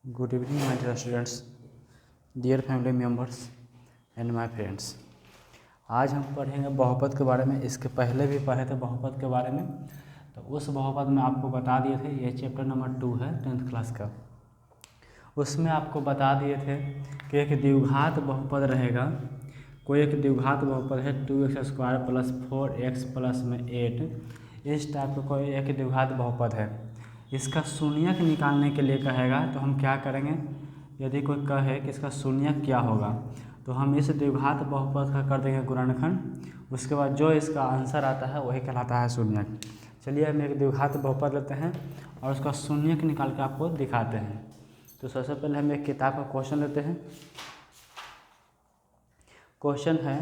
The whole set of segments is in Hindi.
Good evening, my dear students, dear family members and my friends। आज हम पढ़ेंगे बहुपद के बारे में। इसके पहले भी पढ़े थे बहुपद के बारे में, तो उस बहुपद में आपको बता दिए थे, ये चैप्टर नंबर 2 है 10th क्लास का। उसमें आपको बता दिए थे कि एक द्विघात बहुपद रहेगा, कोई एक द्विघात बहुपद है 2x² प्लस 4x प्लस में 8, इस टाइप का कोई एक द्विघात बहुपद है। इसका शून्यक निकालने के लिए कहेगा तो हम क्या करेंगे, यदि कोई कहे कि इसका शून्यक क्या होगा तो हम इस द्विघात बहुपद का कर देंगे गुणनखंड, उसके बाद जो इसका आंसर आता है वही कहलाता है शून्यक। चलिए हम एक द्विघात बहुपद लेते हैं और उसका शून्यक निकाल के आपको दिखाते हैं। तो सबसे पहले हम एक किताब का क्वेश्चन लेते हैं। क्वेश्चन है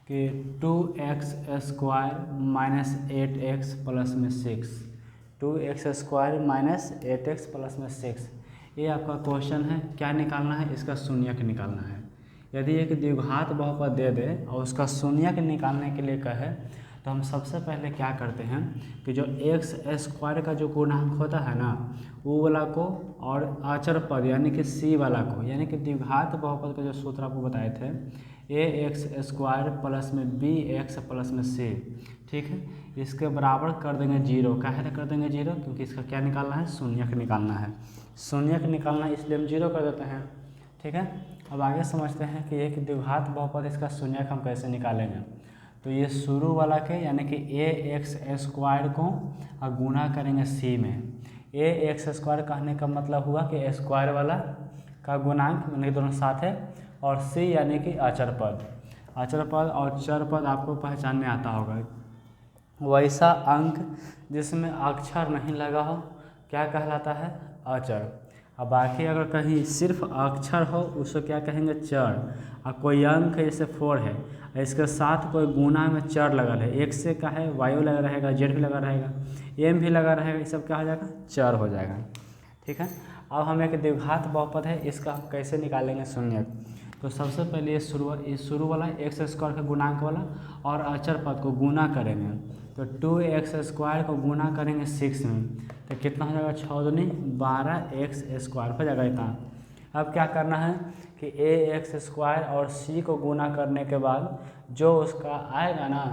कि 2x² माइनस 8x प्लस में 6, 2x² माइनस 8x प्लस में 6, ये आपका क्वेश्चन है। क्या निकालना है, इसका शून्यक निकालना है। यदि एक द्विघात बहुपद दे दे और उसका शून्यक निकालने के लिए कहे तो हम सबसे पहले क्या करते हैं कि जो x² का जो गुणांक होता है ना, वो वाला को और अचर पद यानी कि c वाला को, यानी कि द्विघात बहुपद का जो सूत्र आपको बताए थे, ax² प्लस में bx प्लस में c, ठीक है, इसके बराबर कर देंगे 0। काहे कर देंगे 0, क्योंकि इसका क्या निकालना है, शून्यक निकालना है। शून्यक निकालना है इसलिए हम 0 कर देते हैं, ठीक है। अब आगे समझते हैं कि एक द्विघात बहुपद इसका शून्यक हम कैसे निकालेंगे। तो ये शुरू वाला के यानी कि ax² को गुणा करेंगे c में। ax² कहने का मतलब हुआ कि स्क्वायर वाला का गुणांक यानी दोनों साथ है, और c यानी कि अचर पद। अचर पद और चर पद आपको पहचानने आता होगा। वैसा अंक जिसमें अक्षर नहीं लगा हो क्या कहलाता है, अचर। अब बाकी अगर कहीं सिर्फ अक्षर हो उसको क्या कहेंगे, चर। और कोई अंक है जैसे 4 है, इसके साथ कोई गुना में चर लगा है, एक से का है वायु लगा रहेगा, जेड भी लगा रहेगा, एम भी लगा रहेगा, ये सब क्या हो जाएगा, चर हो जाएगा, ठीक है। अब हम एक द्विघात बहुपद है, इसका हम कैसे निकालेंगे शून्यक। तो सबसे पहले ये शुरू वाला x² का गुणांक वाला और अचर पद को गुना करेंगे। तो 2x² को गुना करेंगे 6 में, तो कितना हो जाएगा, 6 दूनी 12x² हो जाएगा इतना। अब क्या करना है कि ax² और c को गुना करने के बाद जो उसका आएगा ना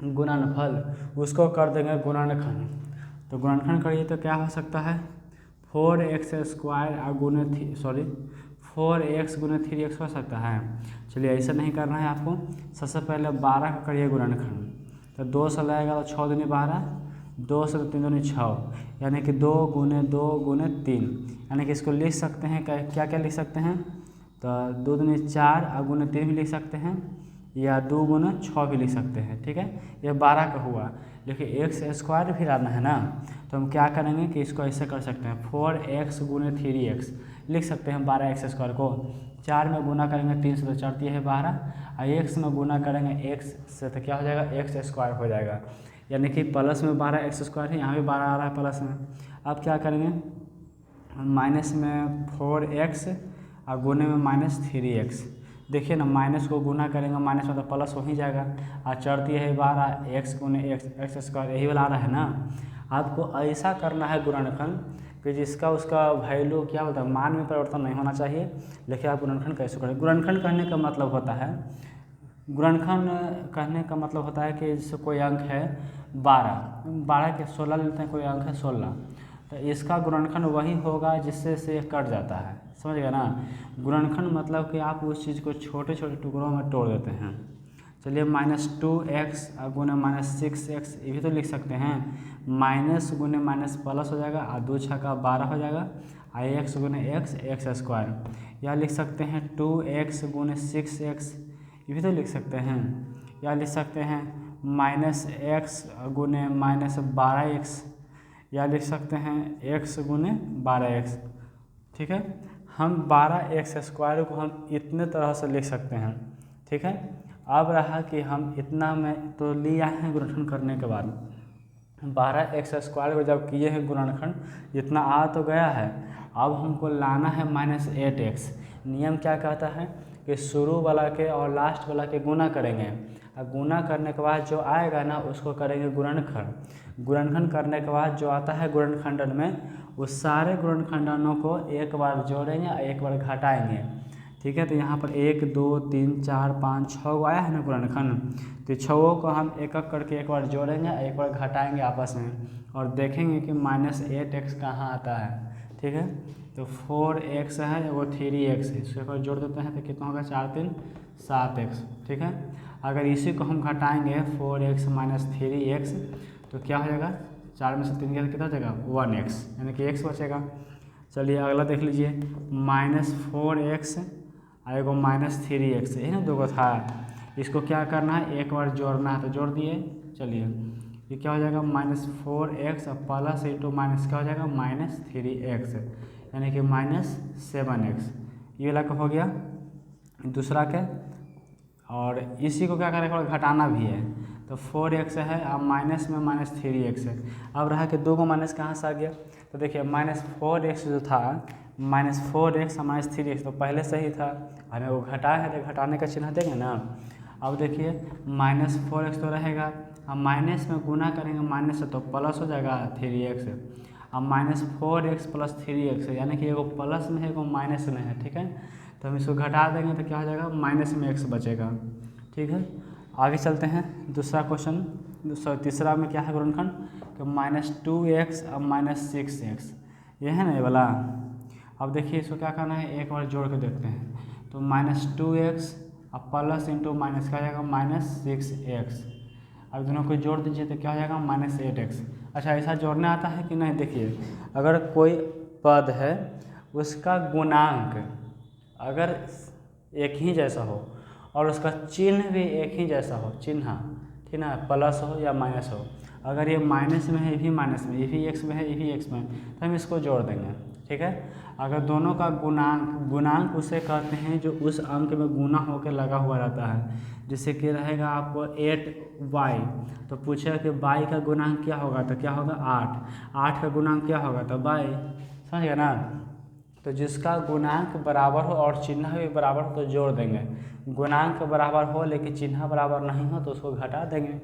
गुणनफल, उसको कर देंगे गुणनखंड। तो गुणनखंड करिए तो क्या हो सकता है, 4x² गुने 4x गुने 3x हो सकता है। चलिए ऐसा नहीं करना है आपको, सबसे पहले 12 का करिए गुणनखंड। तो 2 से लगेगा तो 6 दूनी 12, 2 से 3 दूनी 6, यानी कि 2 गुने 2 गुने 3, यानी कि इसको लिख सकते हैं क्या क्या लिख सकते हैं, तो 2 दूनी 4 और गुने 3 भी लिख सकते हैं, या 2 गुना 6 भी लिख सकते हैं, ठीक है। ये 12 का हुआ, लेकिन x² भी लाना है ना, तो हम क्या करेंगे कि इसको ऐसे कर सकते हैं, 4x गुने 3x लिख सकते हैं। 12x² को 4 में गुना करेंगे 3 से तो 4 है 12, और x में गुना करेंगे x से तो क्या हो जाएगा, x² हो जाएगा, यानी कि प्लस में 12x² है, यहाँ भी 12 आ रहा है प्लस में। अब क्या करेंगे, माइनस में 4x और गुने में -3x। देखिए ना, माइनस को गुना करेंगे माइनस में तो प्लस हो ही जाएगा, और चढ़ती है 12, x गुने x² यही वाला आ रहा है ना। आपको ऐसा करना है गुणनखंड कि जिसका उसका वैल्यू क्या होता है, मान में परिवर्तन नहीं होना चाहिए। लेकिन आप गुणनखंड कैसे करें, गुणनखंड कहने का मतलब होता है, गुणनखंड कहने का मतलब होता है कि जैसे कोई अंक है 12 के 16 लेते हैं, कोई अंक है 16, तो इसका गुणनखंड वही होगा जिससे से कट जाता है, समझ गए ना। गुणनखंड मतलब कि आप उस चीज़ को छोटे छोटे टुकड़ों में तोड़ देते हैं। चलिए -2x गुने -6x ये भी तो लिख सकते हैं, माइनस गुने माइनस प्लस हो जाएगा, और 2 छक्का 12 हो जाएगा, और x गुने x² या लिख सकते हैं 2x गुने 6x ये भी तो लिख सकते हैं, या लिख सकते हैं -x गुने -12x, या लिख सकते हैं x गुने 12x, ठीक है। हम 12x² को हम इतने तरह से लिख सकते हैं, ठीक है। अब रहा कि हम इतना में तो लिया है गुणनखंड करने के बाद, 12x² को जब किए हैं गुणनखंड इतना आ तो गया है, अब हमको लाना है -8x। नियम क्या कहता है कि शुरू वाला के और लास्ट वाला के गुना करेंगे, और गुना करने के बाद जो आएगा ना उसको करेंगे गुणनखंड। गुणनखंड करने के बाद जो आता है गुणनखंडन में उस सारे गुणनखंडों को एक बार जोड़ेंगे और एक बार घटाएंगे। ठीक है, तो यहाँ पर 1 2 3 4 5 6 आया है ना गुणनखंड, तो छवों को हम एक एक करके एक बार जोड़ेंगे, एक बार घटाएंगे आपस में और देखेंगे कि -8x कहाँ आता है। ठीक है, तो 4x है वो 3x है, इसको एक बार जोड़ देते हैं तो कितना होगा 4 3 7x। ठीक है, अगर इसी को हम घटाएंगे 4x - 3x तो क्या हो जाएगा, 4 में से 3 गया कितना हो जाएगा 1x, यानी कि x बचेगा। चलिए अगला देख लीजिए, -4x और एगो -3x, यही ना दो गो था, इसको क्या करना है एक बार जोड़ना है, तो जोड़ दिए। चलिए ये क्या हो जाएगा -4x और प्लस इंटू माइनस क्या हो जाएगा -3x, यानी कि -7x, ये वाला का हो गया दूसरा के। और इसी को क्या करेंगे घटाना भी है, तो 4x है अब माइनस में -3x है। अब रहा कि दो को माइनस कहाँ से आ गया, तो देखिए -4x जो था -4x और -3x तो पहले से ही था, हमें वो घटाया है तो घटाने का चिन्ह देंगे ना। अब देखिए -4x तो रहेगा, अब माइनस में गुना करेंगे माइनस से तो प्लस हो जाएगा 3x, अब -4x + 3x यानी कि एगो प्लस में है एगो माइनस में है। ठीक है, तो हम इसको घटा देंगे तो क्या हो जाएगा माइनस में x बचेगा। ठीक है, आगे चलते हैं दूसरा क्वेश्चन, तीसरा में क्या है गुणनखंड कि -2x और -6x, ये है ना ये वाला। अब देखिए इसको क्या करना है एक बार जोड़ के देखते हैं, तो -2x और प्लस इंटू माइनस क्या हो जाएगा -6x, अब दोनों को जोड़ दीजिए तो क्या हो जाएगा -8x। अच्छा ऐसा जोड़ना आता है कि नहीं, देखिए अगर कोई पद है उसका गुणांक अगर एक ही जैसा हो और उसका चिन्ह भी एक ही जैसा हो, चिन्ह ठीक ना, प्लस हो या माइनस हो, अगर ये माइनस में है ये भी माइनस में, ये भी एक्स में है ये भी एक्स में, तो हम इसको जोड़ देंगे। ठीक है, अगर दोनों का गुणांक उसे कहते हैं जो उस अंक में गुना होकर लगा हुआ रहता है, जैसे कि रहेगा आपको 8y, तो पूछेगा कि y का गुणांक क्या होगा, तो क्या होगा 8 का गुणांक क्या होगा तो y, समझ गया ना। तो जिसका गुणांक बराबर हो और चिन्ह भी बराबर हो तो जोड़ देंगे, गुणांक बराबर हो लेकिन चिन्ह बराबर नहीं हो तो उसको घटा देंगे।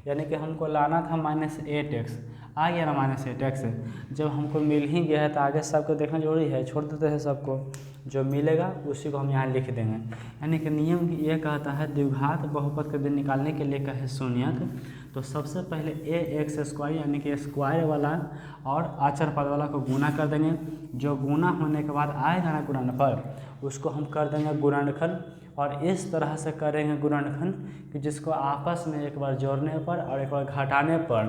यानी कि हमको लाना था -8x, आ गया ना -8x, जब हमको मिल ही गया है तो आगे सबको देखना जरूरी है, छोड़ देते हैं सबको, जो मिलेगा उसी को हम यहाँ लिख देंगे। यानी कि नियम ये कहता है द्विघात बहुपद के दिन निकालने के लिए कहे शून्यक, तो सबसे पहले ax² यानी कि स्क्वायर वाला और अचर पद वाला को गुना कर देंगे, जो गुना होने के बाद आएगा ना गुणनफल उसको हम कर देंगे गुणनखंड, और इस तरह से करेंगे गुणनखंड कि जिसको आपस में एक बार जोड़ने पर और एक बार घटाने पर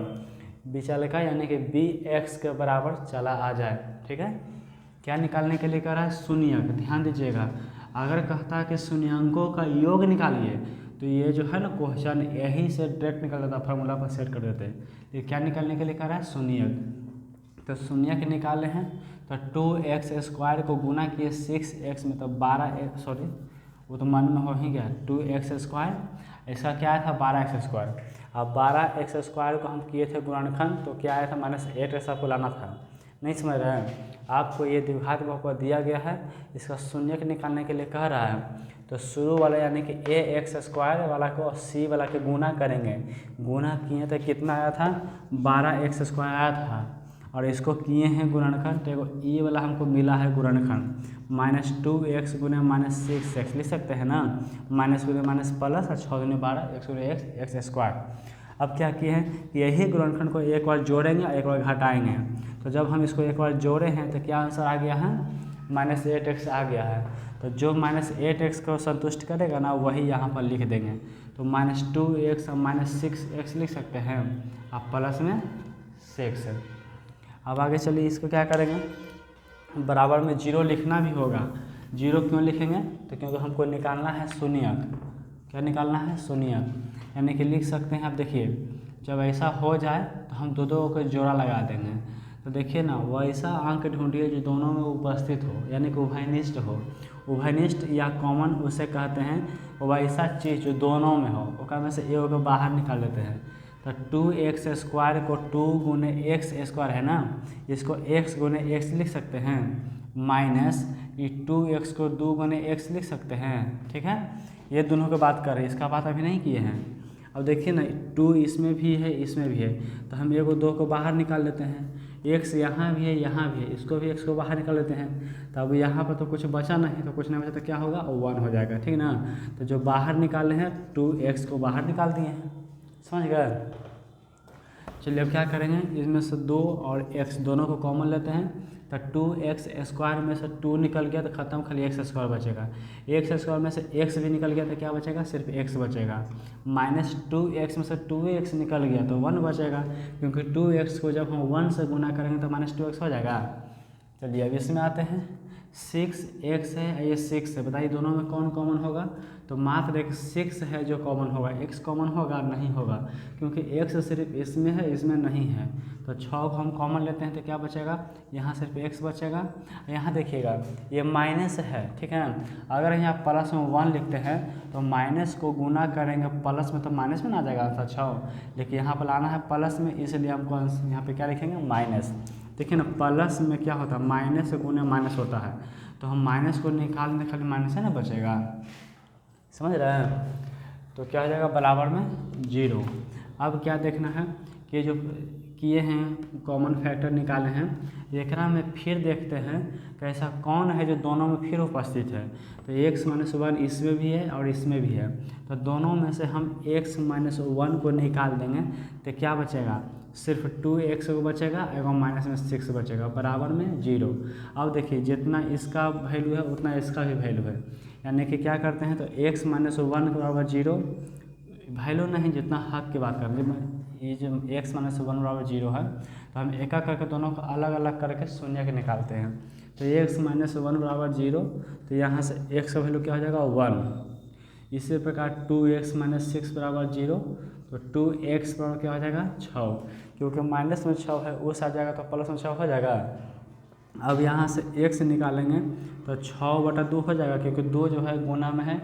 विचल का यानी कि bx के बराबर चला आ जाए। ठीक है, क्या निकालने के लिए कह रहा है शून्यक, ध्यान दीजिएगा। अगर कहता है कि शून्यंकों का योग निकालिए तो ये जो है ना क्वेश्चन यही से डायरेक्ट निकल जाता, फार्मूला पर सेट कर देते हैं। ये क्या निकालने के लिए कह रहा है शून्यक, तो शून्यक निकाले हैं तो 2x² को गुना किए 6x में, तो 12 सॉरी वो तो मन में हो ही गया 2x², इसका क्या आया था 12x²। अब 12x² को हम किए थे गुणनखंड तो क्या आया था -8x आपको लाना था, नहीं समझ रहे हैं। आपको ये द्विघात बहुपद दिया गया है, इसका शून्यक निकालने के लिए कह रहा है, तो शुरू वाला यानी कि ax² वाला को c वाला के गुना करेंगे, गुना किए तो कितना आया था 12x² आया था, और इसको किए हैं गुणनखंड तो ये वाला हमको मिला है गुणनखंड -2x गुने -6x लिख सकते हैं ना, माइनस गुने माइनस प्लस और 6 गुने 12 x गुने x² अब क्या किए हैं कि यही गुणनखंड को एक बार जोड़ेंगे एक बार घटाएंगे, तो जब हम इसको एक बार जोड़े हैं तो क्या आंसर आ गया है -8x आ गया है, तो जो -8x को संतुष्ट करेगा ना वही यहाँ पर लिख देंगे, तो -2x और -6x लिख सकते हैं, अब प्लस में 6। अब आगे चलिए इसको क्या करेंगे, बराबर में 0 लिखना भी होगा। 0 क्यों लिखेंगे, तो क्योंकि हमको निकालना है शून्यक, क्या निकालना है शून्यक, यानी कि लिख सकते हैं। आप देखिए जब ऐसा हो जाए तो हम दो को जोड़ा लगा देंगे, तो देखिए ना वैसा अंक ढूंढिए जो दोनों में उपस्थित हो, यानी कि उभयनिष्ठ हो, उभयनिष्ठ या कॉमन उसे कहते हैं वैसा चीज़ जो दोनों में हो, उसका में से एक को बाहर निकाल लेते हैं। तो 2x² को 2 गुने x² है ना, इसको x गुने x लिख सकते हैं, माइनस ये 2x को 2 गुने x लिख सकते हैं। ठीक है, ये दोनों की बात कर रहे हैं, इसका बात अभी नहीं किए हैं। अब देखिए ना 2 इसमें भी है इसमें भी है, तो हम 1 और 2 को बाहर निकाल लेते हैं, एक्स यहाँ भी है, यहाँ भी है, इसको भी एक्स को बाहर निकाल लेते हैं। तो अब यहाँ पर तो कुछ बचा नहीं, तो कुछ नहीं बचा तो क्या होगा, 1 हो जाएगा, ठीक ना। तो जो बाहर निकाले हैं 2x को बाहर निकाल दिए हैं, समझ गए। चलिए अब क्या करेंगे, इसमें से 2 और x दोनों को कॉमन लेते हैं। तो 2x² में से 2 निकल गया तो खत्म, खाली x² बचेगा। x² में से x भी निकल गया तो क्या बचेगा, सिर्फ x बचेगा। -2x में से 2x निकल गया तो 1 बचेगा, क्योंकि 2x को जब हम 1 से गुना करेंगे तो -2x हो जाएगा। चलिए अब इसमें आते हैं, 6x है, ये 6 है, बताइए दोनों में कौन कॉमन होगा। तो मात्र एक 6 है जो कॉमन होगा, x कॉमन होगा नहीं होगा, क्योंकि x सिर्फ इसमें है, इसमें नहीं है। तो 6 को हम कॉमन लेते हैं तो क्या बचेगा, यहाँ सिर्फ x बचेगा। यहाँ देखिएगा ये माइनस है, ठीक है। अगर यहाँ प्लस में 1 लिखते हैं तो माइनस को गुना करेंगे प्लस में तो माइनस में ना आ जाएगा आंसर 6, लेकिन यहाँ पर लाना है प्लस में, इसलिए हमको यहाँ पे क्या लिखेंगे, माइनस। देखिए ना, प्लस में क्या होता है, माइनस से गुने माइनस होता है, तो हम माइनस को निकालने खाली माइनस है ना बचेगा, समझ रहे हैं। तो क्या हो जाएगा, बराबर में 0। अब क्या देखना है कि जो किए हैं कॉमन फैक्टर निकाले हैं, एकरा में फिर देखते हैं कि ऐसा कौन है जो दोनों में फिर उपस्थित है। तो x-1 इसमें भी है और इसमें भी है, तो दोनों में से हम x-1 को निकाल देंगे तो क्या बचेगा, सिर्फ 2x को बचेगा एवं -6 बचेगा, बराबर में 0। अब देखिए जितना इसका वैल्यू है उतना इसका भी वैल्यू है, यानी कि क्या करते हैं, तो x-1 के बराबर 0 वैल्यू नहीं, जितना हक की बात कर रहे हैं, ये जो x-1 बराबर 0 है, तो हम एक एक करके दोनों को अलग अलग करके शून्य के निकालते हैं। तो x-1 बराबर 0, तो यहाँ से x का वैल्यू क्या हो जाएगा, 1। इसी प्रकार 2x-6 बराबर 0, तो 2x बराबर क्या हो जाएगा, 6, क्योंकि माइनस में 6 है, उस आ जाएगा तो प्लस में 6 हो जाएगा। अब यहाँ से x निकालेंगे तो 6/2 हो जाएगा, क्योंकि 2 जो है गुना में है,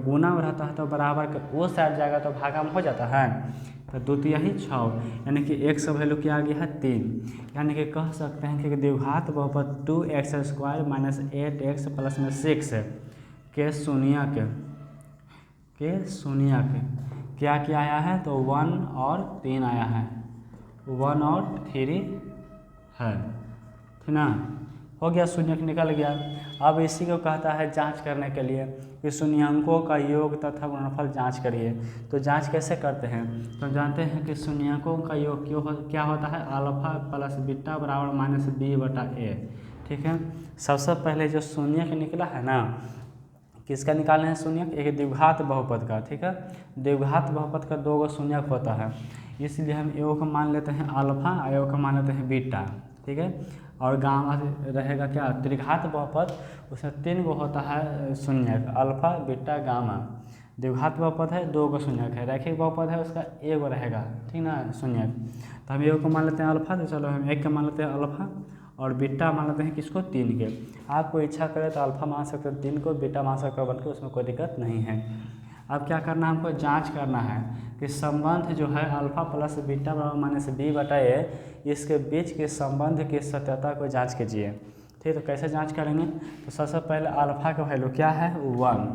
गुना में रहता है तो बराबर के वो साइड जाएगा तो भागा में हो जाता है, तो 2 तिहाई 6, यानी कि x का वैल्यू क्या आ गया है, 3। यानी कि कह सकते हैं कि द्विघात बहुपद 2x² - 8x + 6 के शून्य के क्या क्या आया है, तो 1 और 3 आया है, 1 और 3 है, ठीक ना। हो गया, शून्य निकल गया। अब इसी को कहता है जांच करने के लिए कि शून्यंकों का योग तथा गुणनफल जांच करिए। तो जांच कैसे करते हैं, तो जानते हैं कि शून्यंकों का योग क्या होता है, α + बीटा बराबर -b/a, ठीक है। सबसे पहले जो शून्य के निकला है ना, किसका निकालना है शून्य, एक द्विघात बहुपद का, ठीक है। द्विघात बहुपद का 2 गो शून्य होता है, इसलिए हम एगो का मान लेते हैं अल्फा और एगो का मान लेते हैं बीटा, ठीक है। और गामा रहेगा क्या, त्रिघात बहुपद, उसमें 3 गो होता है शून्य, अल्फा बीटा गामा। द्विघात बहुपद है 2 गो शून्य है, रैखिक बहुपद है उसका 1 गो रहेगा, ठीक ना, शून्य। तो हम एगो को मान लेते हैं अल्फा, तो चलो हम 1 का मान लेते हैं अल्फा, और बीटा मान लेते हैं किसको, 3 के। आपको इच्छा करे तो अल्फा मान सकते हैं 3 को, बीटा मान सकते हैं 1 को, उसमें कोई दिक्कत नहीं है। अब क्या करना है, हमको जांच करना है कि संबंध जो है अल्फा + बीटा बराबर -b/a, इसके बीच के संबंध की सत्यता को जांच कीजिए, ठीक। तो कैसे जांच करेंगे, तो सबसे पहले अल्फा का वैल्यू क्या है, 1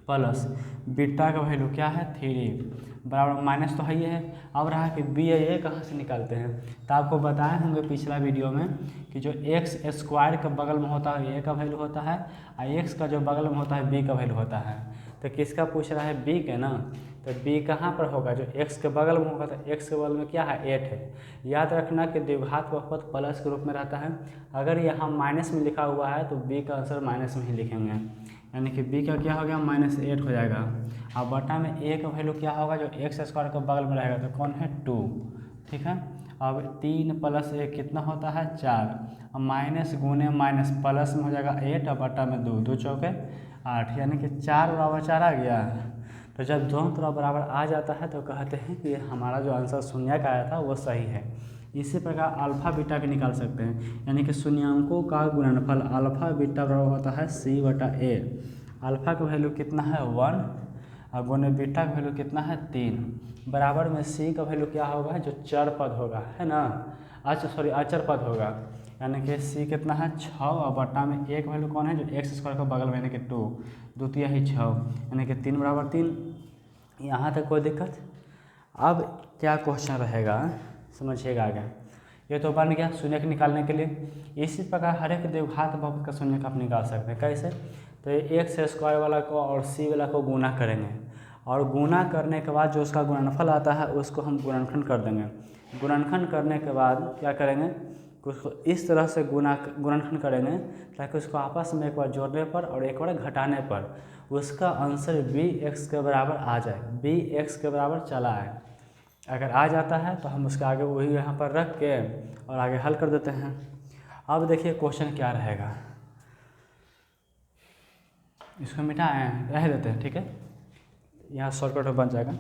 प्लस बीटा का वैल्यू क्या है, 3 बराबर माइनस तो है ही है। अब रहा कि बी ए कहाँ से निकालते हैं, तो आपको बताए होंगे पिछला वीडियो में कि जो x² के बगल में होता है ए का वैल्यू होता है, और x का जो बगल में होता है बी का वैल्यू होता है। तो किसका पूछ रहा है, बी के ना, तो बी कहाँ पर होगा, जो x के बगल में होगा, तो x के बगल में क्या है, 8 है। याद रखना कि द्विघात बहुपद प्लस के रूप में रहता है, अगर यहाँ माइनस में लिखा हुआ है तो बी का आंसर माइनस में ही लिखेंगे, यानी कि बी का क्या हो गया, -8 हो जाएगा। अब बटा में ए का वैल्यू क्या होगा, जो x² के बगल में रहेगा, तो कौन है, 2, ठीक है। अब 3 + 1 कितना होता है, 4, अब माइनस गुने माइनस प्लस में हो जाएगा 8 और बटा में 2, 2 चौके 8, यानी कि 4 बराबर 4 आ गया। तो जब दोनों तरफ बराबर आ जाता है तो कहते हैं कि हमारा जो आंसर शून्य का आया था वो सही है। इसी प्रकार अल्फा बीटा भी निकाल सकते हैं, यानी कि शून्यंकों का गुणनफल अल्फा बीटा बराबर होता है c/a। अल्फा का वैल्यू कितना है, 1, और गुने बीटा का वैल्यू कितना है, 3, बराबर में c का वैल्यू क्या होगा, जो चर पद होगा, है ना, अचर पद होगा, यानी कि c कितना है, 6, और बटा में एक वैल्यू कौन है, जो x² के बगल में, यानी कि 2, 2 तिहाई 6, यानी कि 3 बराबर 3। यहाँ तक कोई दिक्कत। अब क्या क्वेश्चन रहेगा, समझिएगा आगे। ये तो बन गया शून्यक निकालने के लिए। इसी प्रकार हर एक द्विघात बहुपद का शून्यक आप निकाल सकते हैं। कैसे? तो एक्स स्क्वायर वाला को और सी वाला को गुना करेंगे और गुना करने के बाद जो उसका गुणनफल आता है उसको हम गुणनखंड कर देंगे। गुणनखंड करने के बाद क्या करेंगे, उसको इस तरह से गुणनखंड करेंगे ताकि उसको आपस में एक बार जोड़ने पर और एक बार घटाने पर उसका आंसर बी एक्स के बराबर आ जाए, बी एक्स के बराबर चला आए। अगर आ जाता है तो हम उसके आगे वही यहाँ पर रख के और आगे हल कर देते हैं। अब देखिए क्वेश्चन क्या रहेगा, इसको मिटाएं, रह देते हैं, ठीक है, यहाँ शॉर्टकट बन जाएगा।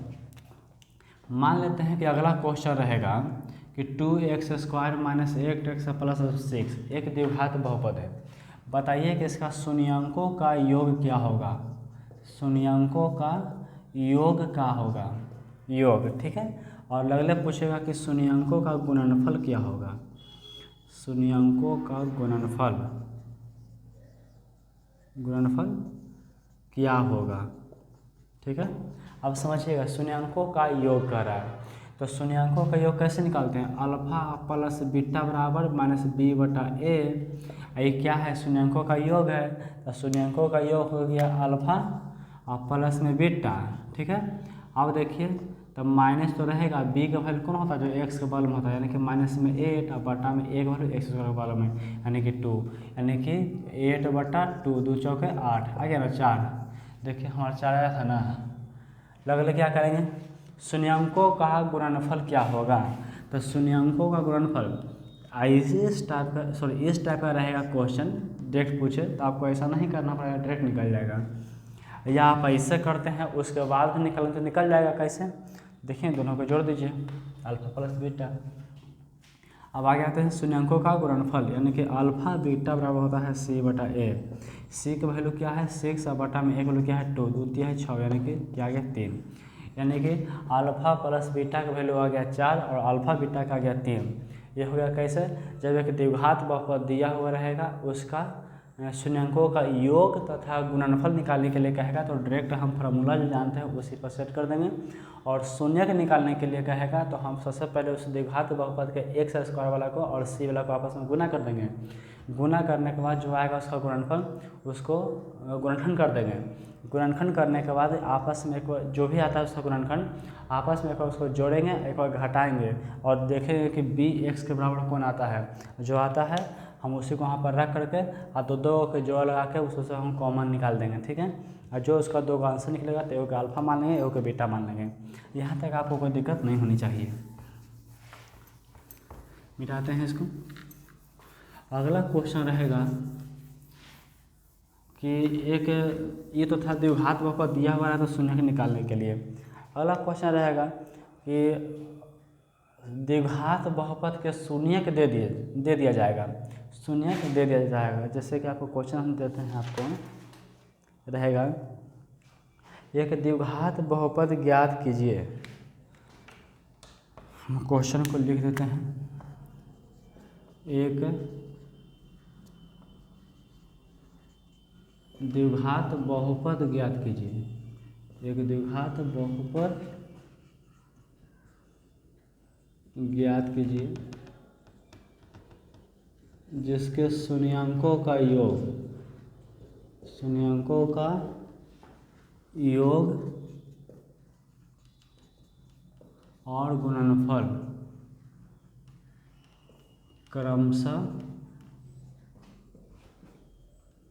मान लेते हैं कि अगला क्वेश्चन रहेगा कि 2x² माइनस 8x प्लस 6 एक द्विघात बहुपद है। बताइए कि इसका शून्यंकों का योग क्या होगा, शून्यंकों का योग क्या होगा, योग, ठीक है। और अगले पूछेगा कि शून्यंकों का गुणनफल क्या होगा, शून्यंकों का गुणनफल क्या होगा, ठीक है। अब समझिएगा शून्यंकों का योग कर रहा है, तो शून्यंकों का योग कैसे निकालते हैं, अल्फा प्लस बीटा बराबर माइनस बी बटा ए। ये क्या है, शून्यंकों का योग है, तो शून्यंकों का योग हो गया अल्फा और प्लस में बीटा, ठीक है। अब देखिए तब माइनस तो रहेगा, बी का वैल्यू कौन होता है, जो एक्स के बगल में होता है, यानी कि माइनस में 8 और बटा में एक वैल्यू एक्स के बगल में यानी कि 2, यानी कि 8 बटा 2, 2 चौके 8 आ गया ना 4। देखिए हमारा 4 आया था ना। अगले क्या करेंगे, शून्यंकों का गुणनफल क्या होगा, तो शून्यंकों का गुणनफल इस टाइप का रहेगा क्वेश्चन। डायरेक्ट पूछे तो आपको ऐसा नहीं करना पड़ेगा, डायरेक्ट निकल जाएगा, या आप ऐसे करते हैं उसके बाद निकलें तो निकल जाएगा। कैसे, देखिए दोनों को जोड़ दीजिए, अल्फा प्लस बीटा। अब आगे आते हैं शून्यंकों का गुणनफल, यानी कि अल्फा बीटा बराबर होता है सी बटा ए। सी का वैल्यू क्या है 6 और बटा में एक वैल्यू क्या है 2, 2 तिया है 6, यानी कि क्या आ गया 3, यानी कि अल्फा प्लस बीटा का वैल्यू आ गया 4 और अल्फा बीटा का आ गया 3। ये हो गया कैसे, जब एक द्विघात बहुपद दिया हुआ रहेगा उसका शून्यंकों का योग तथा गुणनफल निकालने के लिए कहेगा तो डायरेक्ट हम फार्मूला जो जानते हैं उसी पर सेट कर देंगे। और शून्यक निकालने के लिए कहेगा तो हम सबसे पहले उस द्विघात बहुपद के एक्स स्क्वायर वाला को और सी वाला को आपस में गुना कर देंगे। गुना करने के बाद जो आएगा उसका गुणनफल उसको गुणनखंड कर देंगे। गुणनखंड करने के बाद आपस में एक जो भी आता है उसका गुणनखंड आपस में एक बार उसको जोड़ेंगे, एक बार घटाएंगे और देखेंगे कि बी एक्स के बराबर कौन आता है। जो आता है हम उसी को वहाँ पर रख करके और दो के जोड़ लगा के उसको हम कॉमन निकाल देंगे, ठीक है। और जो उसका दो का आंसर निकलेगा तो एक का अल्फा मान लेंगे, एक का बीटा मान लेंगे। यहाँ तक आपको कोई दिक्कत नहीं होनी चाहिए। मिटाते हैं इसको। अगला क्वेश्चन रहेगा कि एक ये तो था द्विघात बहुपद दिया हुआ है तो शून्यक निकालने के लिए। अगला क्वेश्चन रहेगा कि द्विघात बहुपद के शून्यक दे दिया जाएगा, शून्यक दे दिया जाएगा। जैसे कि आपको क्वेश्चन हम देते हैं, आपको रहेगा एक द्विघात बहुपद ज्ञात कीजिए। हम क्वेश्चन को लिख देते हैं, एक द्विघात बहुपद ज्ञात कीजिए, एक द्विघात बहुपद ज्ञात कीजिए जिसके शून्यंकों का योग और गुणनफल क्रमशः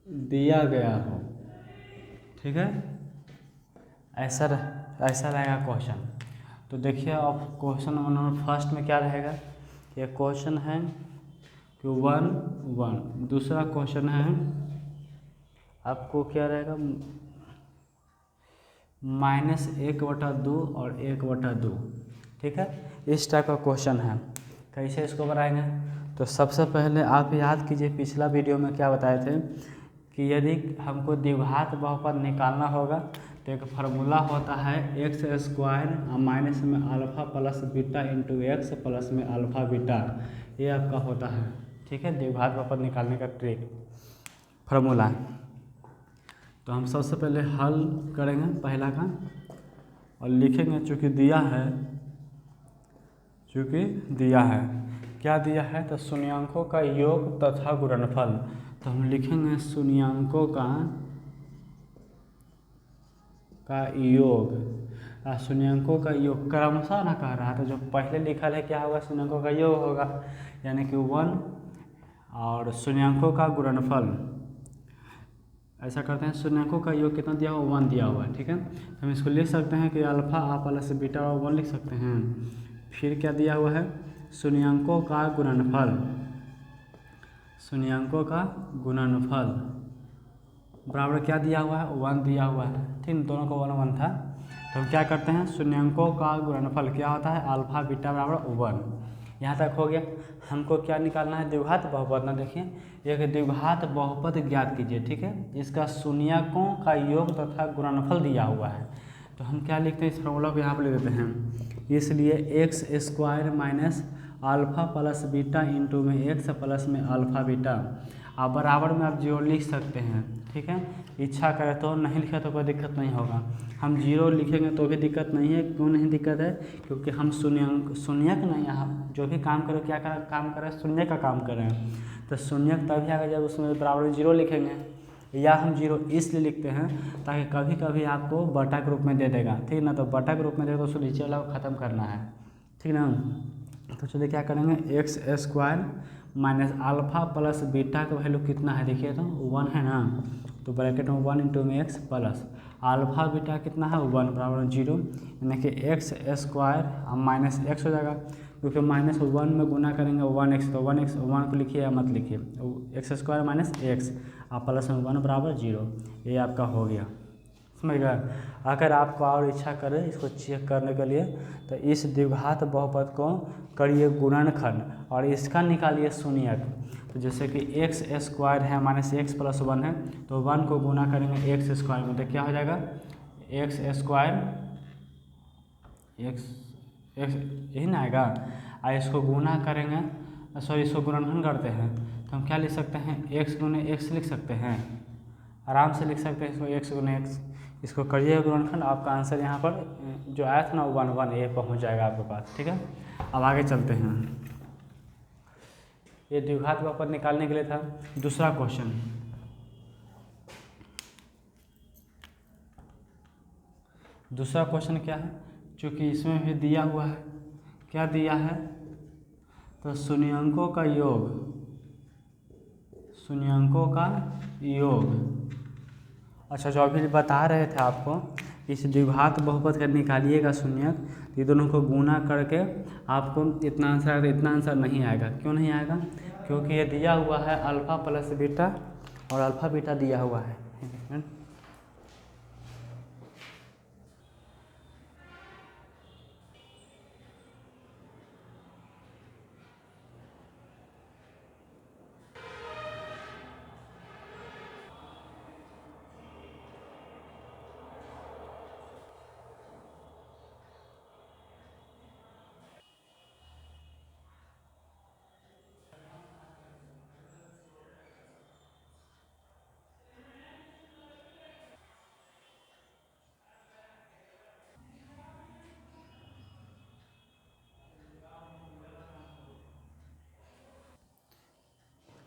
दिया गया हो, ठीक है। ऐसा रहेगा क्वेश्चन। तो देखिए अब क्वेश्चन नंबर फर्स्ट में क्या रहेगा, ये क्वेश्चन है कि 1 1। दूसरा क्वेश्चन है आपको क्या रहेगा -1/2 और 1/2, ठीक है। इस टाइप का क्वेश्चन है। कैसे इसको बनाएंगे, तो सबसे पहले आप याद कीजिए पिछला वीडियो में क्या बताए थे कि यदि हमको द्विघात बहुपद निकालना होगा तो एक फार्मूला होता है एक्स स्क्वायर माइनस में alpha plus beta into x plus में अल्फा बीटा, ये आपका होता है, ठीक है। द्विघात बहुपद निकालने का ट्रिक फार्मूला। तो हम सबसे पहले हल करेंगे पहला का और लिखेंगे चूँकि दिया है क्या दिया है, तो शून्यांकों का योग तथा गुणनफल। तो हम लिखेंगे शून्यांकों का योग, शून्यांकों का योग क्रमशः ना कह रहा है, तो जो पहले लिखा है क्या होगा, शून्यांकों का योग होगा, यानी कि 1 और शून्यांकों का गुणनफल। ऐसा करते हैं, शून्यांकों का योग कितना दिया हुआ, 1 दिया हुआ है, ठीक है। तो हम इसको लिख सकते हैं कि अल्फा प्लस बीटा और 1 लिख सकते हैं। फिर क्या दिया हुआ है, शून्यांकों का गुणनफल, शून्यांकों का गुणनफल बराबर क्या दिया हुआ है, 1 दिया हुआ है, ठीक। दोनों को 1 1 था। तो हम क्या करते हैं, शून्यांकों का गुणनफल क्या होता है, अल्फा बीटा बराबर 1। यहाँ तक हो गया। हमको क्या निकालना है, द्विघात बहुपद ना। देखिए एक द्विघात बहुपद ज्ञात कीजिए, ठीक है। इसका शून्यकों का योग तथा गुणनफल दिया हुआ है। तो हम क्या लिखते हैं, इस फॉर्मूला को यहाँ पर लिख देते हैं। इसलिए x square minus alpha plus beta into में एक्स प्लस में अल्फा बीटा, आप बराबर में आप 0 लिख सकते हैं, ठीक है। इच्छा करें तो, नहीं लिखा तो कोई दिक्कत नहीं होगा। हम 0 लिखेंगे तो भी दिक्कत नहीं है। क्यों नहीं दिक्कत है, क्योंकि हम शून्यक नहीं, यहाँ जो भी काम करें, क्या काम करें, शून्य का काम करें। तो शून्यक तभी आएगा जब उसमें बराबर में 0 लिखेंगे, या हम 0 इसलिए लिखते हैं ताकि कभी कभी आपको बटा के रूप में दे देगा, ठीक ना। तो बटा के रूप में देगा तो उसको नीचे वाला को ख़त्म करना है, ठीक ना। तो चलिए क्या करेंगे, x square minus alpha plus beta का वैल्यू कितना है, देखिए तो 1 है ना। तो ब्रैकेट में 1 इंटू में एक्स प्लस अल्फा बीटा कितना है, 1 बराबर 0, यानी कि एक्स स्क्वायर माइनस एक्स हो जाएगा, क्योंकि -1 में गुना करेंगे 1x, तो 1x 1 को लिखिए या मत लिखिए, एक्स स्क्वायर माइनस एक्स आप प्लस में 1 बराबर 0, ये आपका हो गया, समझ गए। अगर आपको और इच्छा करे इसको चेक करने के लिए, तो इस द्विघात बहुपद को करिए गुणनखंड और इसका निकालिए शून्यक। तो जैसे कि एक्स स्क्वायर है माइनस एक्स प्लस 1 है, तो 1 को गुना करेंगे एक्स स्क्वायर में, तो क्या हो जाएगा, एक्स स्क्वायर एक्स यही ना आएगा। और इसको गुना करेंगे, सॉरी इसको गुणनखंड करते हैं, तो हम क्या लिख सकते हैं, एक्स गुने एक्स लिख सकते हैं, आराम से लिख सकते हैं इसको, एक्स गुने एक्स। इसको करिए गुणनखंड, आपका आंसर यहाँ पर जो आया था ना 1 1, ये पहुँच जाएगा आपके पास, ठीक है। अब आगे चलते हैं। ये द्विघात बहुपद निकालने के लिए था। दूसरा क्वेश्चन, दूसरा क्वेश्चन क्या है, चूँकि इसमें भी दिया हुआ है, क्या दिया है, तो शून्यंकों का योग, शून्यंकों का योग। अच्छा, जो अभी बता रहे थे आपको, इस द्विघात बहुपद का निकालिएगा शून्यक, ये दोनों को गुना करके आपको इतना आंसर नहीं आएगा। क्यों नहीं आएगा, क्योंकि ये दिया हुआ है अल्फ़ा प्लस बीटा और अल्फ़ा बीटा दिया हुआ है।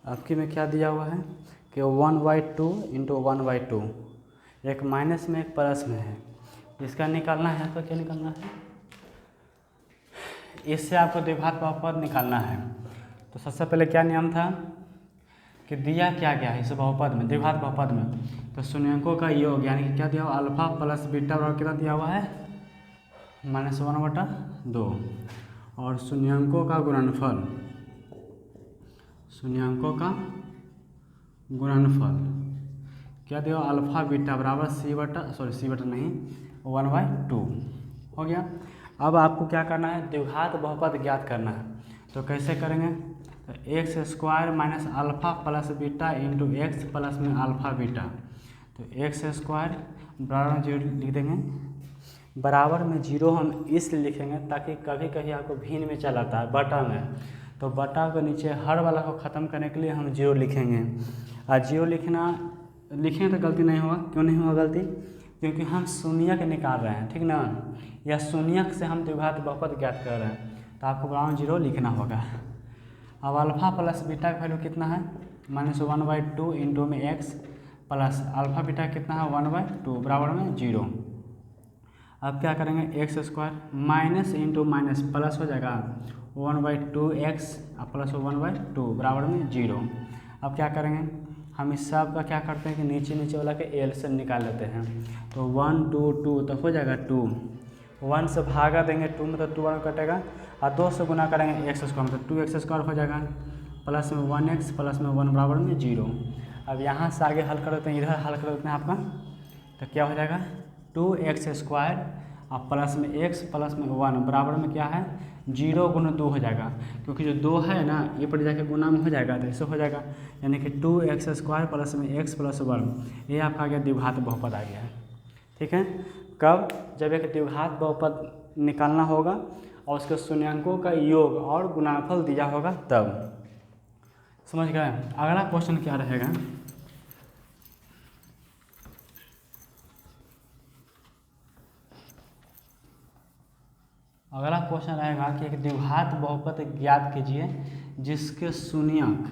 आपकी में क्या दिया हुआ है कि 1/2 इंटू 1/2, एक माइनस में एक प्लस में है, इसका निकालना है। तो क्या निकालना है, इससे आपको द्विघात बहुपद निकालना है। तो सबसे पहले क्या नियम था कि दिया क्या गया है इस बहुपद में, द्विघात बहुपद में, तो शून्यंकों का योग, यानी कि क्या दिया हुआ, अल्फा प्लस बीटा बराबर कितना दिया हुआ है, -1/2, और शून्यंकों का गुणनफल, शून्यंकों का गुणनफल क्या दिया, अल्फा बीटा बराबर सी बटा नहीं 1/2 हो गया। अब आपको क्या करना है, द्विघात बहुपद ज्ञात करना है। तो कैसे करेंगे, तो x square minus alpha plus beta into x plus में अल्फा बीटा, तो एक्स स्क्वायर बराबर 0 लिख देंगे, बराबर में 0 हम इसलिए लिखेंगे ताकि कभी कभी आपको भिन्न में चल आता है बटा में, तो बटा के नीचे हर वाला को ख़त्म करने के लिए हम 0 लिखेंगे। और 0 लिखें तो गलती नहीं होगा। क्यों नहीं होगा गलती, क्योंकि हम शून्यक निकाल रहे हैं, ठीक ना, या शून्यक से हम द्विघात बहुपद ज्ञात कर रहे हैं, तो आपको बराबर 0 लिखना होगा। अब अल्फ़ा प्लस बीटा का वैल्यू कितना है -1/2 इंटू में x प्लस अल्फ़ा बीटा कितना है 1/2 बराबर में 0। अब क्या करेंगे x square minus into minus plus हो जाएगा 1/2x प्लस 1/2 बराबर में 0। अब क्या करेंगे हम इस सब का क्या करते हैं कि नीचे नीचे वाला के एल से निकाल लेते हैं। तो 1 2 2 तो हो जाएगा 2, 1 से भागा देंगे 2 में तो 2 1 कटेगा और 2 से गुना करेंगे एक्स स्क्वायर में तो 2x स्क्वायर हो जाएगा प्लस में 1x प्लस में 1 बराबर में 0। अब यहाँ से आगे हल कर देते हैं, इधर हल कर देते हैं आपका, तो क्या हो जाएगा 2x स्क्वायर और प्लस में x प्लस में 1 बराबर में क्या है 0 गुना 2 हो जाएगा, क्योंकि जो 2 है ना ये पर जाके गुना में हो जाएगा तो ऐसे हो जाएगा, यानी कि 2x स्क्वायर प्लस में x प्लस 1 ये आपका आ गया द्विघात बहुपद आ गया है। ठीक है, कब जब एक द्विघात बहुपद निकालना होगा और उसके शून्यांकों का योग और गुणनफल दिया होगा तब। समझ गए। अगला क्वेश्चन क्या रहेगा, अगला क्वेश्चन रहेगा कि एक द्विघात बहुपद ज्ञात कीजिए जिसके शून्यक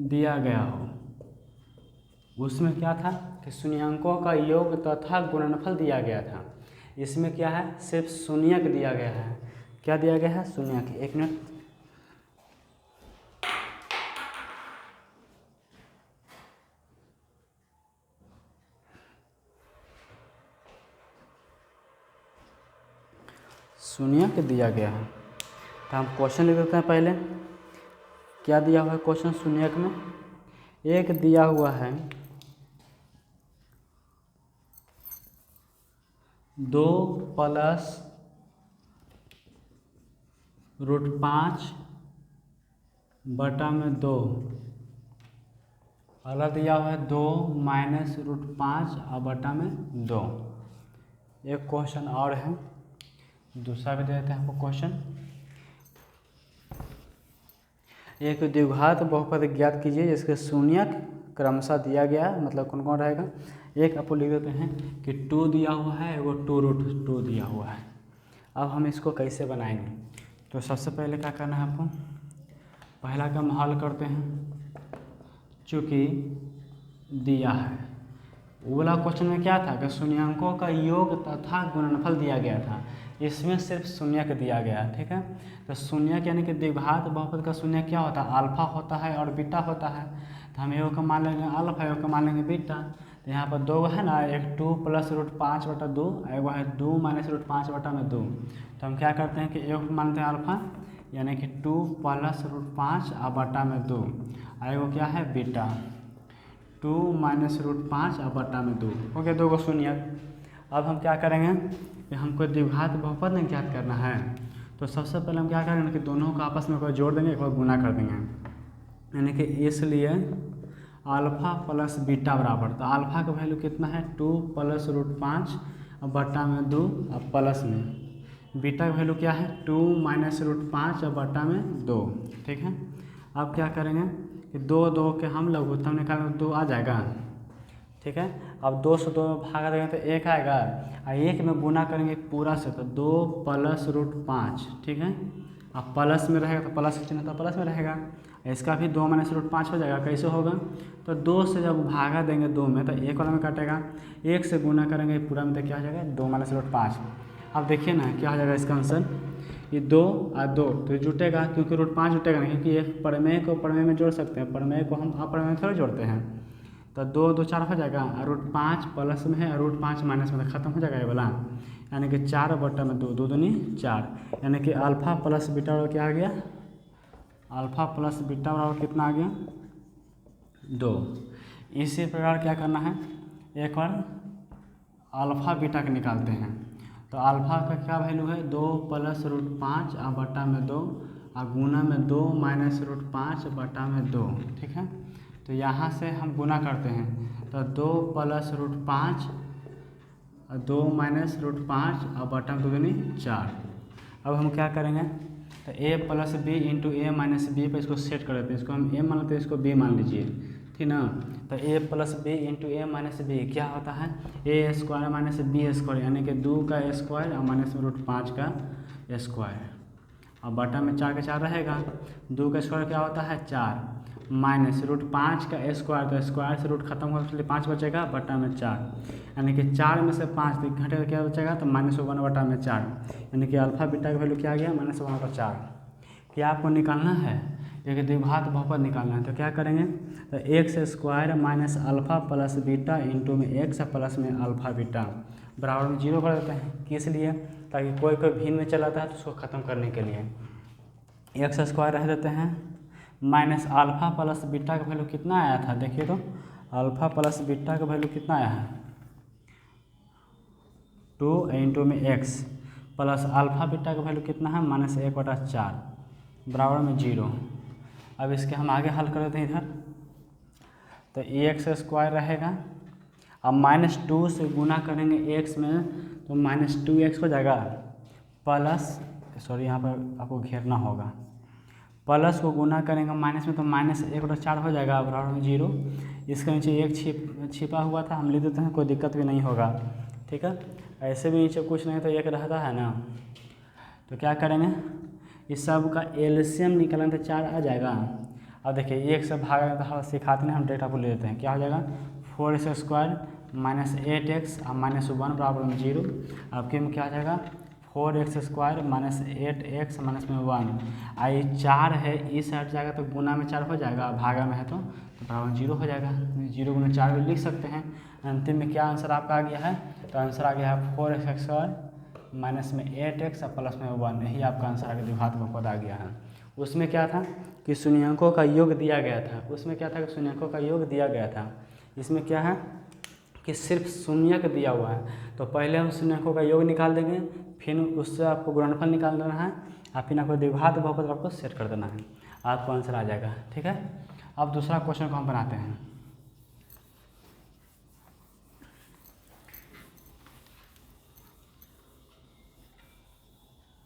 दिया गया हो। उसमें क्या था कि शून्यांकों का योग तथा गुणनफल दिया गया था। इसमें क्या है सिर्फ शून्यक दिया गया है। क्या दिया गया है शून्यक। एक मिनट, शून्यक दिया गया है तो हम क्वेश्चन लिख देते हैं। पहले क्या दिया हुआ है क्वेश्चन शून्यक में, एक दिया हुआ है 2 + √5/2, अगला दिया हुआ है 2 - √5/2। एक क्वेश्चन और है, दूसरा भी दे देते हैं आपको क्वेश्चन। एक द्विघात बहुपद ज्ञात कीजिए जिसके शून्यक क्रमशः दिया गया है, मतलब कौन कौन रहेगा। एक आपको लिख देते हैं कि 2 दिया हुआ है, एगो 2√2 दिया हुआ है। अब हम इसको कैसे बनाएंगे, तो सबसे पहले क्या करना है आपको, पहला काम हल करते हैं। चूँकि दिया है वो वाला क्वेश्चन में क्या था कि शून्यांकों का योग तथा गुणनफल दिया गया था, इसमें सिर्फ शून्यक दिया गया। ठीक है, तो शून्यक यानी कि द्विघात बहुपद का शून्यक क्या होता है अल्फा होता है और बीटा होता है। तो हम एगो का मान लेंगे अल्फा, एगो का मान लेंगे बीटा। तो यहाँ पर 2 है ना, एक 2 + √5/2, एगो है 2 - √5/2। तो हम क्या करते हैं कि एगो को मानते हैं अल्फा यानी कि 2 + √5/2, और एगो क्या है बीटा 2 - √5/2। हो गया 2 गो शून्यक। अब हम क्या करेंगे कि हमको द्विघात बहुपद नहीं ज्ञात करना है, तो सबसे पहले हम क्या करेंगे कि दोनों को आपस में एक बार जोड़ देंगे, एक बार गुना कर देंगे। यानी कि इसलिए अल्फा प्लस बीटा बराबर, तो अल्फा का वैल्यू कितना है 2 + √5/2 और प्लस में बीटा का वैल्यू क्या है 2 - √5/2। ठीक है, अब क्या करेंगे कि 2 2 के हम लघुत्तम निकालेंगे 2 आ जाएगा। ठीक है, अब 2 से 2 भागा देंगे तो 1 आएगा, और 1 में गुना करेंगे पूरा से तो 2 + √5। ठीक है, अब प्लस में रहेगा तो प्लस का चिन्ह तो प्लस में रहेगा, इसका भी 2 - √5 हो जाएगा। कैसे होगा, तो 2 से जब भागा देंगे 2 में तो 1 वाला में काटेगा, 1 से गुना करेंगे पूरा में तो क्या हो जाएगा 2 - √5। अब देखिए ना क्या हो जाएगा इसका आंसर, ये 2 और 2 तो जुटेगा, क्योंकि √5 जुटेगा नहीं, क्योंकि एक प्रमेय को प्रमेय में जोड़ सकते हैं, प्रमेय को हम अप्रमेय में थोड़ा जोड़ते हैं। तो 2 2 4 हो जाएगा, और √5 प्लस में है और √5 माइनस में, खत्म हो जाएगा ये वाला, यानी कि 4/2, 2 दूनी 4, यानी कि अल्फा प्लस बीटा बराबर क्या आ गया, अल्फा प्लस बीटा बराबर कितना आ गया 2। इसी प्रकार क्या करना है, एक बार अल्फा बीटा के निकालते हैं। तो अल्फा का क्या वैल्यू है 2 + √5/2 और गुना में 2 - √5/2। ठीक है, तो यहाँ से हम गुना करते हैं तो 2 + √5 और 2 - √5/2 दूनी 4। अब हम क्या करेंगे तो a + b × a - b पे इसको सेट कर देते हैं, इसको हम a मान लेते हैं, इसको b मान लीजिए। ठीक ना। तो ए प्लस बी इंटू ए माइनस बी क्या होता है, ए स्क्वायर माइनस बी स्क्वायर, यानी कि 2 का स्क्वायर और माइनस में √5 का स्क्वायर, और बटा में 4 का 4 रहेगा। 2 का स्क्वायर क्या होता है 4, माइनस √5 का स्क्वायर, तो स्क्वायर से रूट खत्म होगा इसलिए 5 बचेगा, बटा में 4, यानी कि 4 में से 5 घटेगा क्या बचेगा, तो -1 बटा में 4, यानी कि अल्फा बीटा का वैल्यू क्या आ गया -1/4। क्या आपको निकालना है, एक द्विघात बहुपद निकालना है, तो क्या करेंगे, तो x square minus alpha plus beta into में एक्स प्लस में अल्फा बीटा बराबर में 0 कर देते हैं। किस लिए, ताकि कोई भिन्न में चला जाता है तो उसको ख़त्म करने के लिए। एक्स स्क्वायर रह देते हैं माइनस अल्फा प्लस बीटा का वैल्यू कितना आया था, देखिए तो अल्फा प्लस बीटा का वैल्यू कितना आया है 2 इंटू में एक्स प्लस अल्फा बीटा का वैल्यू कितना है -1/4 बराबर में 0। अब इसके हम आगे हल कर देते हैं इधर, तो एक्स स्क्वायर रहेगा, अब -2 से गुना करेंगे एक्स में तो -2x हो जाएगा, प्लस सॉरी यहाँ पर आपको घेरना होगा, प्लस को गुना करेंगे माइनस में तो -1/4 हो जाएगा बराबर में 0। इसके नीचे एक छिपा हुआ था, हम लिख देते हैं, कोई दिक्कत भी नहीं होगा, ठीक है। ऐसे भी नीचे कुछ नहीं तो एक रहता है ना, तो क्या करेंगे, इस सब का एलसीएम निकालें तो 4 आ जाएगा। अब देखिए एक से भाग तो सिखाते हैं, हम डायरेक्ट आपको ले लेते हैं, क्या हो जाएगा 4x स्क्वायर माइनस 8x और -1 बराबर में 0। आपके में क्या आ जाएगा 4x square minus 8x minus में 1, आई 4 है इस साइड जाएगा तो गुना में 4 हो जाएगा, भागा में है तो बराबर में 0 हो जाएगा। 0 गुना 4 भी लिख सकते हैं। अंतिम में क्या आंसर आपका आ गया है, तो आंसर आ गया है 4x स्क्वायर माइनस में 8x और प्लस में 1, यही आपका आंसर आ गया, द्विघात बहुपद आ गया है। उसमें क्या था कि शून्यंकों का योग दिया गया था, उसमें क्या था कि शून्यंकों का योग दिया गया था। इसमें क्या है कि सिर्फ शून्यक दिया हुआ है, तो पहले हम शून्यंकों का योग निकाल देंगे, फिर उससे आपको गुणनफल निकाल देना है, और फिर आपको द्विघात बहुपद आपको सेट कर देना है, आपको आंसर आ जाएगा, ठीक है। अब दूसरा क्वेश्चन को हम बनाते हैं।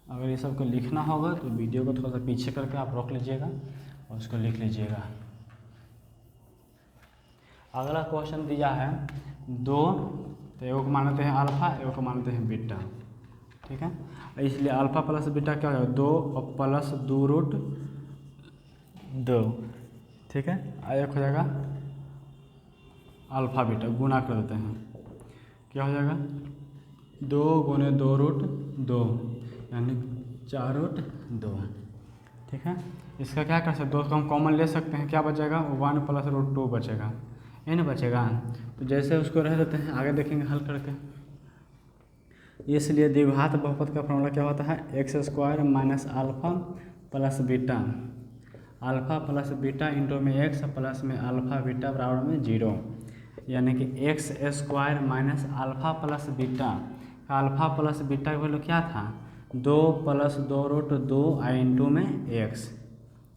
अगर ये सब को लिखना होगा तो वीडियो को थोड़ा सा पीछे करके आप रोक लीजिएगा और उसको लिख लीजिएगा। अगला क्वेश्चन दिया है 2, तो एक को मानते हैं अल्फा, एक को मानते हैं बीटा, ठीक है। इसलिए अल्फा प्लस बीटा क्या हो जाएगा 2 और प्लस 2√2, ठीक है। एक हो जाएगा अल्फा बीटा, गुना कर देते हैं, क्या हो जाएगा 2 गुने 2√2 यानी 4√2, ठीक है। इसका क्या कर सकते हैं, 2 को हम कॉमन ले सकते हैं, क्या बचेगा 1 प्लस √2 बचेगा, ये ना बचेगा। तो जैसे उसको रह देते हैं, आगे देखेंगे हल करके। इसलिए द्विघात बहुपद का फॉर्मूला क्या होता है, x square minus alpha plus beta, alpha plus beta into में एक्स प्लस में अल्फा बीटा बराबर में 0, यानी कि x square minus alpha plus beta, alpha plus beta का वैल्यू क्या था 2 प्लस 2√2 इंटू में एक्स,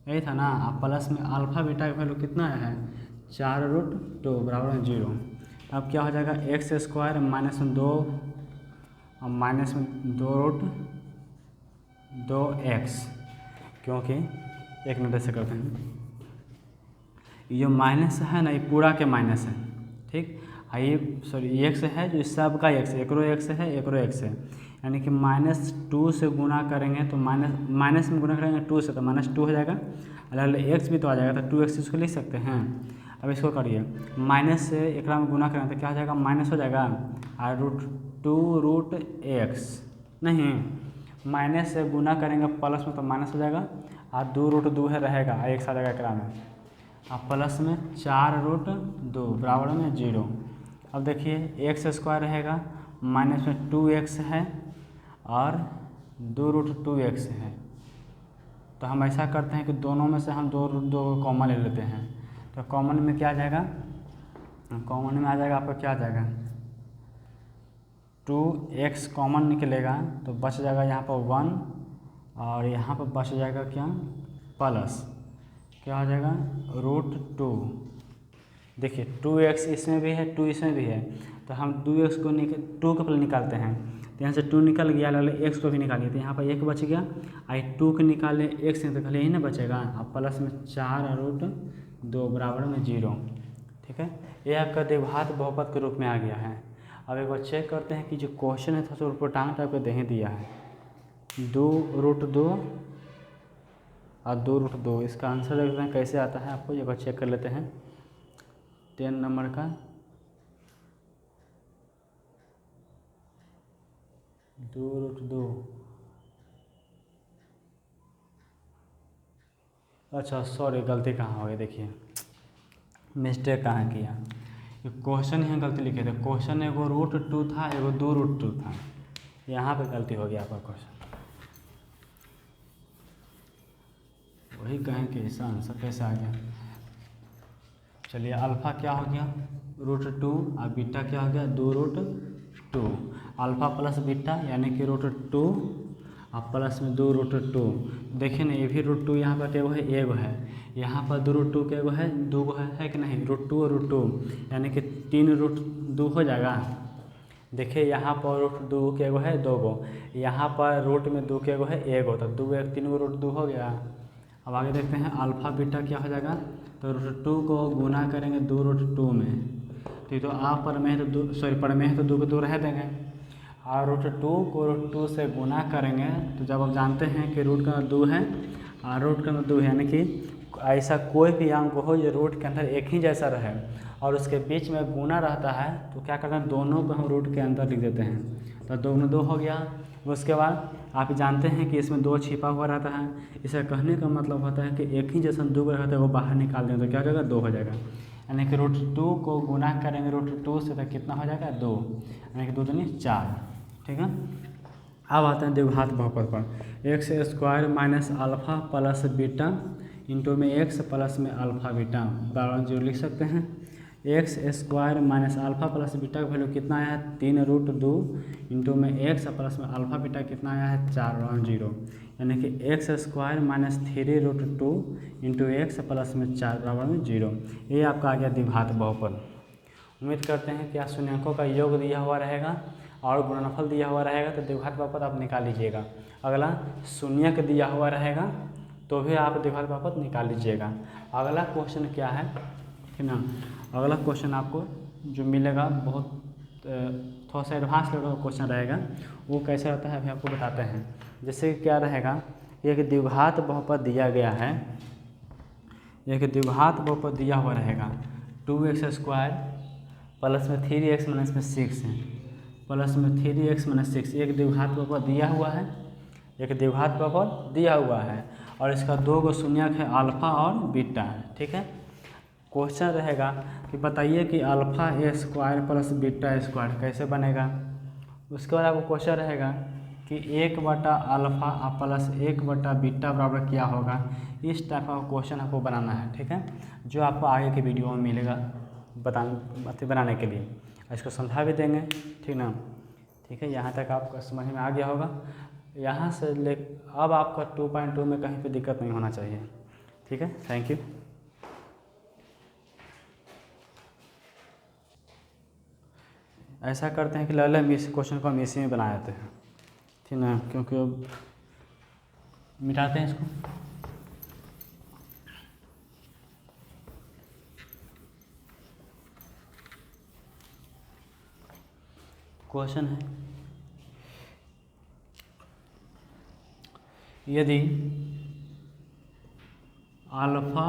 यही था ना। अब प्लस में अल्फा बीटा का वैल्यू कितना है 4√2 बराबर में 0। अब क्या हो जाएगा एक्स स्क्वायर माइनस में 2 और माइनस में 2√2x, क्योंकि एक मिनट से करते हैं, ये माइनस है ना, ये पूरा के माइनस है, ठीक। ये सॉरी एक्स है, जो सब का एक्स, एकरो एक्स है, एकरो एक्स है, यानी कि -2 से गुना करेंगे तो माइनस में गुना करेंगे 2 से तो -2 हो जाएगा, अलग एक्स भी तो आ जाएगा, तो 2x इसको लिख सकते हैं। अब इसको करिए, माइनस से एक में गुना करेंगे तो क्या हो जाएगा माइनस हो जाएगा, और √2√x नहीं, माइनस से गुना करेंगे प्लस में तो माइनस हो जाएगा, और 2√2 है रहेगा, एक आ जाएगा एकरा में, और प्लस में 4√2 बराबर में 0। अब देखिए एक्स स्क्वायर रहेगा, माइनस में 2x है और 2√2x है, तो हम ऐसा करते हैं कि दोनों में से हम 2√2 को कॉमन ले लेते हैं, तो कॉमन में क्या आ जाएगा, कॉमन में आ जाएगा आपका क्या आ जाएगा 2x कॉमन निकलेगा तो बच जाएगा यहाँ पर 1, और यहाँ पर बच जाएगा क्या प्लस, क्या हो जाएगा √2। देखिए 2x इसमें भी है, 2 इसमें भी है, तो हम 2x को 2 को पहले निकालते हैं, तो यहाँ से 2 निकल गया, लगले x को भी निकालिए, तो यहाँ पर 1 बच गया, आई 2 के निकाले x से तो खाली यही ना बचेगा, अब प्लस में 4√2 बराबर में 0। ठीक है, ये आपका द्विघात बहुपद के रूप में आ गया है। अब एक बार चेक करते हैं कि जो क्वेश्चन है थोड़ा उटपटांग टाइप का दे दिया है, 2√2 और 2√2। इसका आंसर देखते हैं कैसे आता है आपको, एक बार चेक कर लेते हैं। 10 नंबर का 2√2, अच्छा सॉरी गलती कहाँ हो गई, देखिए मिस्टेक कहाँ किया, क्वेश्चन यहाँ गलती लिखे थे। क्वेश्चन एगो √2 था, एगो 2√2 था, यहाँ पे गलती हो गया आपका क्वेश्चन। वही कहें कि इसका आंसर कैसे आ गया। चलिए अल्फ़ा क्या हो गया √2 और बीटा क्या हो गया 2√2। अल्फ़ा प्लस बीटा यानी कि √2 और प्लस में 2√2। देखिए ना ये भी √2 यहाँ पर एगो है, एगो है यहाँ पर 2√2 के एगो है, 2 गो है कि नहीं, √2 और √2 यानी कि 3√2 हो जाएगा। देखिए यहाँ पर √2 के एगो है 2 गो, यहाँ पर रूट में 2 के एगो है, एगो, तो 2 1 3 गो √2 हो गया। अब आगे देखते हैं अल्फ़ा बीटा क्या हो जाएगा, तो √2 को गुना करेंगे 2√2 में, तो ये तो आप परमेय तो 2 सॉरी परमेय तो 2 को 2 रह देंगे, और √2 को √2 से गुना करेंगे तो जब आप जानते हैं कि रूट का 2 है और रूट का 2 है, यानी कि ऐसा कोई भी अंक हो जो रूट के अंदर एक ही जैसा रहे और उसके बीच में गुना रहता है तो क्या करते हैं, दोनों को हम रूट के अंदर लिख देते हैं, तो 2 में 2 हो गया। उसके बाद आप जानते हैं कि इसमें 2 छिपा हुआ रहता है, इसे कहने का मतलब होता है कि एक ही जैसा 2 रहता है वो बाहर निकाल दें तो क्या हो जाएगा 2 हो जाएगा, यानी कि √2 को गुना करेंगे √2 से तो कितना हो जाएगा 2, यानी कि 2 दूनी 4। ठीक है, अब आते हैं द्विघात बहुपद पर। x² minus alpha plus beta into में x प्लस में अल्फ़ा बीटा बराबर 0 लिख सकते हैं। x² minus alpha plus beta का वैल्यू कितना आया है 3√2 इंटू में x प्लस में अल्फ़ा बीटा कितना आया है 4 बराबर 0, यानी कि x² minus 3√2 into x plus में 4 बराबर 0। ये आपका आ गया द्विघात बहुपद। उम्मीद करते हैं कि आप शून्यकों का योग दिया हुआ रहेगा और गुणनफल दिया हुआ रहेगा तो द्विघात बहुपद आप निकाल लीजिएगा। अगला शून्यक दिया हुआ रहेगा तो भी आप द्विघात बहुपद निकाल लीजिएगा। अगला क्वेश्चन क्या है कि ना, अगला क्वेश्चन आपको जो मिलेगा बहुत थोड़ा सा एडवांस लेवल का क्वेश्चन रहेगा, वो कैसे होता है अभी आपको बताते हैं। जैसे क्या रहेगा, एक द्विघात बहुपद दिया गया है, एक द्विघात बहुपद दिया हुआ रहेगा 2x² प्लस में 3x माइनस में 6 है, प्लस में 3x माइनस 6, एक द्विघात बहुपद दिया हुआ है, एक द्विघात बहुपद दिया हुआ है और इसका 2 गो शून्यक है अल्फ़ा और बीटा है। ठीक है, क्वेश्चन रहेगा कि बताइए कि alpha a² plus beta a² कैसे बनेगा। उसके बाद आपको क्वेश्चन रहेगा कि 1/अल्फ़ा प्लस 1/बीटा बराबर क्या होगा। इस टाइप का क्वेश्चन आपको बनाना है। ठीक है, जो आपको आगे की वीडियो में मिलेगा बनाने के लिए, इसको समझा भी देंगे। ठीक ना, ठीक है, यहाँ तक आपको समझ में आ गया होगा। यहाँ से ले अब आपका 2.2 में कहीं पे दिक्कत नहीं होना चाहिए। ठीक है, थैंक यू। ऐसा करते हैं कि लले मिस क्वेश्चन को हम इसी में बना देते हैं, ठीक ना, क्योंकि अब मिटाते हैं इसको। क्वेश्चन है यदि अल्फ़ा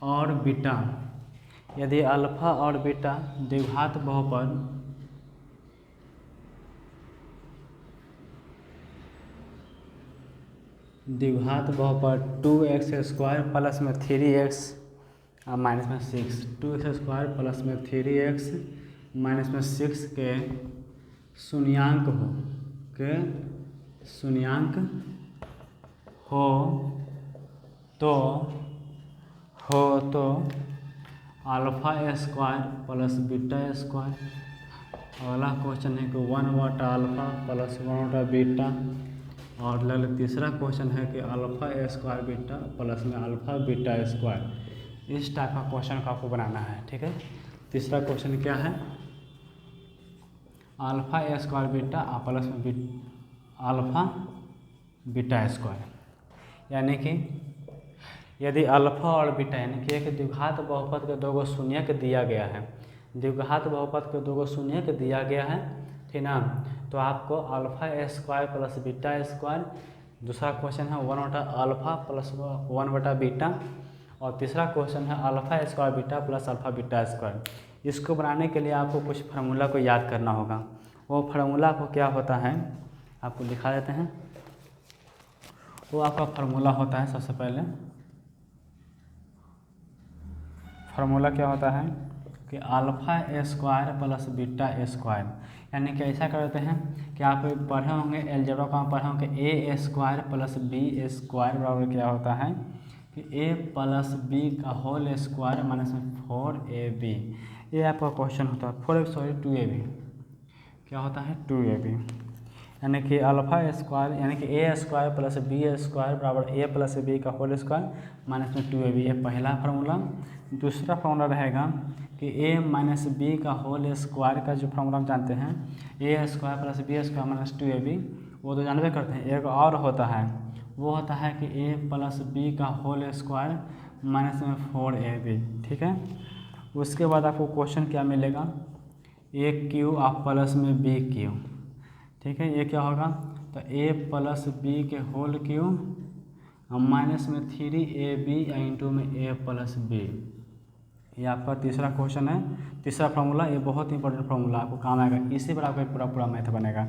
और बीटा, यदि अल्फ़ा और बीटा द्विघात बहुपद द्विघात बहुपद 2x² प्लस में 3x माइनस में 6, 2x² प्लस में 3x माइनस में 6 के शून्यांक हो तो α² प्लस बीटा स्क्वायर। अगला क्वेश्चन है कि 1/अल्फ़ा प्लस 1/बीटा, और लगभग तीसरा क्वेश्चन है कि α² बीटा प्लस में अल्फ़ा बीटा स्क्वायर। इस टाइप का क्वेश्चन को आपको बनाना है। ठीक है, तीसरा क्वेश्चन क्या है, α² बीटा प्लस में अल्फ़ा बीटा स्क्वायर, यानी कि यदि अल्फा और बीटा यानी कि एक द्विघात बहुपद के 2 शून्यक दिया गया है, द्विघात बहुपद के 2 शून्यक दिया गया है, ठीक ना, तो आपको alpha square plus beta square, दूसरा क्वेश्चन है 1/अल्फा प्लस 1/बीटा, और तीसरा क्वेश्चन है alpha square beta plus alpha beta square. इसको बनाने के लिए आपको कुछ फार्मूला को याद करना होगा। वो फार्मूला को क्या होता है आपको दिखा देते हैं। वो आपका फार्मूला होता है, सबसे पहले फार्मूला क्या होता है कि alpha square plus beta square, यानी कि ऐसा करते हैं कि आप पढ़े होंगे एलजेब्रा का पढ़े होंगे ए स्क्वायर प्लस बी स्क्वायर बराबर क्या होता है कि ए प्लस बी का होल स्क्वायर माइनस में 4ab। ये आपका क्वेश्चन होता है 2ab, क्या होता है 2ab, यानी कि अल्फा स्क्वायर यानी कि a square plus b square बराबर ए प्लस बी का होल स्क्वायर माइनस में 2ab। ये पहला फार्मूला। दूसरा फार्मूला रहेगा कि ए माइनस बी का होल स्क्वायर का जो फार्मूला हम जानते हैं a square plus b square minus 2ab, वो तो जानते करते हैं। एक और होता है, वो होता है कि ए प्लस बी का होल स्क्वायर माइनस में 4ab, ठीक है। उसके बाद आपको क्वेश्चन क्या मिलेगा, ए क्यू आप प्लस में बी क्यू, ठीक है। ये क्या होगा तो ए प्लस बी के होल क्यू माइनस में 3ab इंटू में ए प्लस बी। ये आपका तीसरा क्वेश्चन है, तीसरा फार्मूला। ये बहुत इंपॉर्टेंट फार्मूला आपको काम आएगा, इसी पर आपका पूरा मैथ बनेगा।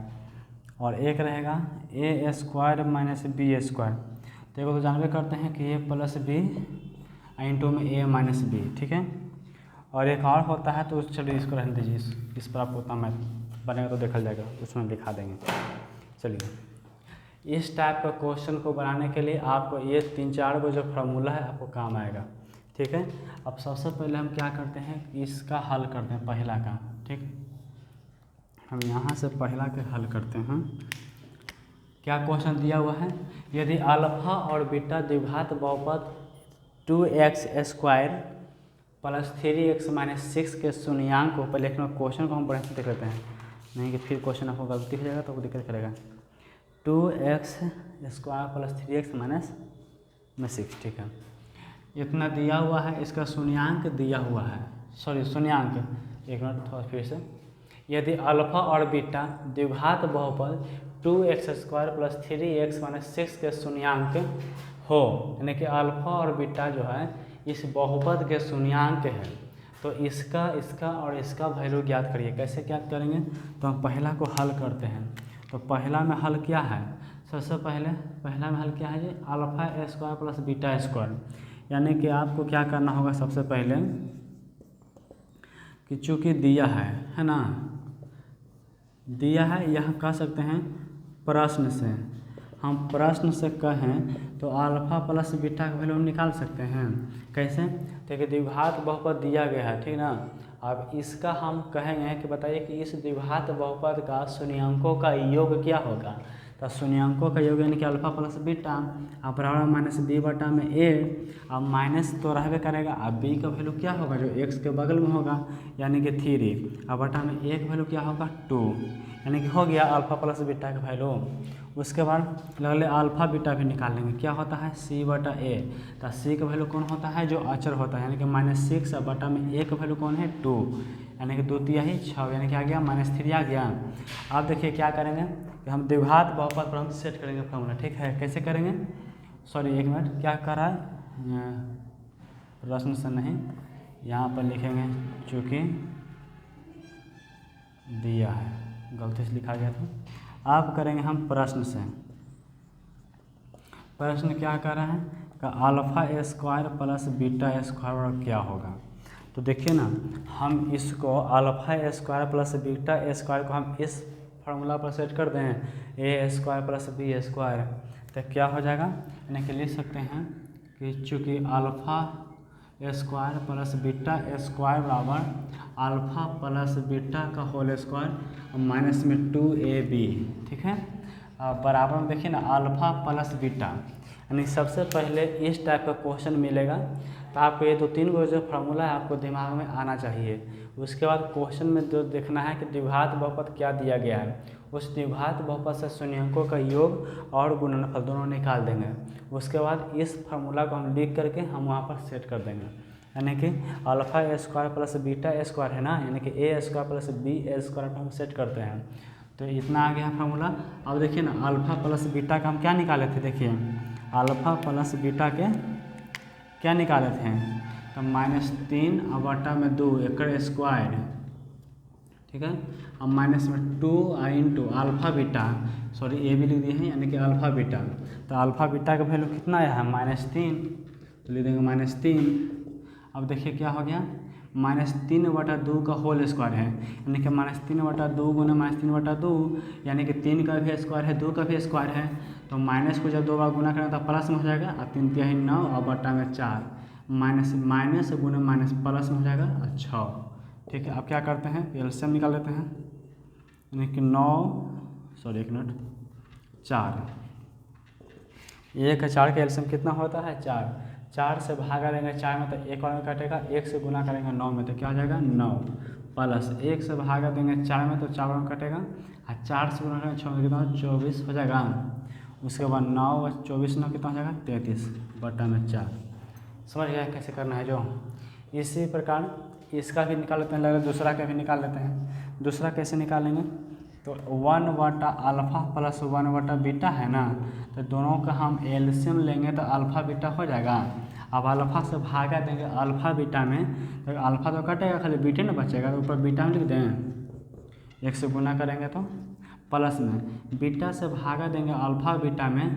और एक रहेगा ए स्क्वायर माइनस बी स्क्वायर, तो एक तो जानबे करते हैं कि ए प्लस बी इंटू में ए माइनस बी, ठीक है। और एक और होता है, तो चलिए इसको रहने दीजिए, इस पर आपको उतना मैथ बनेगा तो देखा जाएगा, उसमें दिखा देंगे। चलिए, इस टाइप का क्वेश्चन को बनाने के लिए आपको ये 3-4 को जो फार्मूला है आपको काम आएगा, ठीक है। अब सबसे पहले हम क्या करते हैं, इसका हल करते हैं पहला का, ठीक। हम यहाँ से पहला के हल करते हैं। क्या क्वेश्चन दिया हुआ है, यदि अल्फा और बीटा द्विघात बहुपद 2x square plus 3x minus 6 के शून्यांक को, पहले क्वेश्चन को हम बढ़िया से देख लेते हैं, नहीं कि फिर क्वेश्चन आपको गलती हो जाएगा तो दिक्कत करेगा। 2x square plus 3x minus में 6, ठीक है। इतना दिया हुआ है, इसका शून्यांक दिया हुआ है, शून्यांक, एक मिनट थोड़ा फिर से। यदि अल्फा और बीटा द्विघात बहुपद 2x square plus 3x minus 6 के शून्यांक हो, यानी कि अल्फा और बीटा जो है इस बहुपद के शून्यांक है, तो इसका और इसका वैल्यू ज्ञात करिए। कैसे ज्ञात करेंगे, तो हम पहला को हल करते हैं। तो पहला में हल क्या है, सबसे पहला में हल क्या है जी, alpha square plus beta square, यानी कि आपको क्या करना होगा, सबसे पहले कि चूँकि दिया है ना, दिया है, यह कह सकते हैं प्रश्न से, हम प्रश्न से कहें तो अल्फा प्लस बीटा का वैल्यू हम निकाल सकते हैं। कैसे, देखिए द्विघात बहुपद दिया गया है, ठीक ना। अब इसका हम कहेंगे कि बताइए कि इस द्विघात बहुपद का शून्यांकों का योग क्या होगा, तो शून्यांकों का योग यानी कि अल्फा प्लस बीटा अब बराबर माइनस बी बटा में ए। अब माइनस तो रहबे करेगा, अब बी का वैल्यू क्या होगा जो एक्स के बगल में होगा, यानी कि 3, अब बटा में ए का वैल्यू क्या होगा 2, यानी कि हो गया अल्फा प्लस बीटा का वैल्यू। उसके बाद लगले अल्फा बीटा भी निकाल लेंगे, क्या होता है सी बटा ए, तो सी का वैल्यू कौन होता है जो अचर होता है, यानी कि -6 और बटा में ए का वैल्यू कौन है 2, यानी कि 2 तिहाई 6, यानी कि आ गया -3 आ गया। अब देखिए क्या करेंगे कि हम द्विघात बहुपद पर हम सेट करेंगे फॉर्मूला, ठीक है। कैसे करेंगे, सॉरी एक मिनट, क्या कर रहा है, प्रश्न से नहीं, यहाँ पर लिखेंगे चूँकि दिया है, गलती से लिखा गया था। अब करेंगे हम प्रश्न से, प्रश्न क्या कर रहा है कि alpha square plus beta square क्या होगा। तो देखिए ना, हम इसको alpha square plus beta square को हम इस फार्मूला पर सेट कर दें, ए स्क्वायर प्लस बी स्क्वायर, तो क्या हो जाएगा, यानी कि लिख सकते हैं कि चूँकि alpha square plus beta square बराबर अल्फा प्लस बीटा का होल स्क्वायर माइनस में 2ab, ठीक है। बराबर में देखिए ना अल्फा प्लस बीटा, यानी सबसे पहले इस टाइप का क्वेश्चन मिलेगा तो आपको ये 2-3 गो जो फार्मूला है आपको दिमाग में आना चाहिए। उसके बाद क्वेश्चन में जो देखना है कि द्विघात बहुपद क्या दिया गया है, उस द्विघात बहुपद से शून्यंकों का योग और गुणनफल दोनों निकाल देंगे। उसके बाद इस फार्मूला को हम लिख करके हम वहाँ पर सेट कर देंगे, यानी कि alpha A square plus beta A square है ना, यानी कि a square plus B A square पर हम सेट करते हैं। तो इतना आ गया फार्मूला। अब देखिए ना, अल्फा प्लस बीटा का हम क्या निकाले थे, देखिए अल्फा प्लस बीटा के क्या निकाले थे, तो -3/2 एकड़ स्क्वायर, ठीक है। अब माइनस में 2 इंटू अल्फा बीटा, सॉरी ए भी लिख दिए हैं, यानी कि अल्फा बीटा। तो अल्फा बीटा का वैल्यू कितना आया है, -3, तो लिख देंगे -3। अब देखिए क्या हो गया, -3/2 का होल स्क्वायर है, यानी कि -3/2 गुना -3/2, यानी कि 3 का भी स्क्वायर है, 2 का भी स्क्वायर है। तो माइनस को जब 2 बार गुना करेंगे तो प्लस में हो जाएगा, और 3 × 9 और बटा में 4, माइनस माइनस गुना माइनस प्लस में हो जाएगा 6, ठीक है। अब क्या करते हैं, एलसीएम निकाल लेते हैं, यानी कि 4, 1 और 4 का एलसीएम कितना होता है, 4 से भागा देंगे 4 में तो 1 और में कटेगा, 1 से गुना करेंगे 9 में तो क्या हो जाएगा 9, प्लस 1 से भागा देंगे 4 में तो 4 और में कटेगा, और 4 से गुना करेंगे 6 में कितना 24 हो जाएगा। उसके बाद 9 और 24 9 कितना हो जाएगा 33 बटा में 4। समझ गया कैसे करना है जो। इसी प्रकार इसका भी निकाल लेते हैं, लग रहा है दूसरा का भी निकाल लेते हैं। दूसरा कैसे निकालेंगे, तो 1/अल्फ़ा प्लस 1/बीटा है ना, तो दोनों का हम एलसीएम लेंगे तो अल्फ़ा बीटा हो जाएगा। अब अल्फ़ा से भागा देंगे अल्फ़ा बीटा में, तो अल्फ़ा तो कटेगा, खाली बीटा ना बचेगा, तो ऊपर बीटा में लिख दें, 1 से गुना करेंगे तो प्लस में बीटा से भागा देंगे अल्फ़ा बीटा में,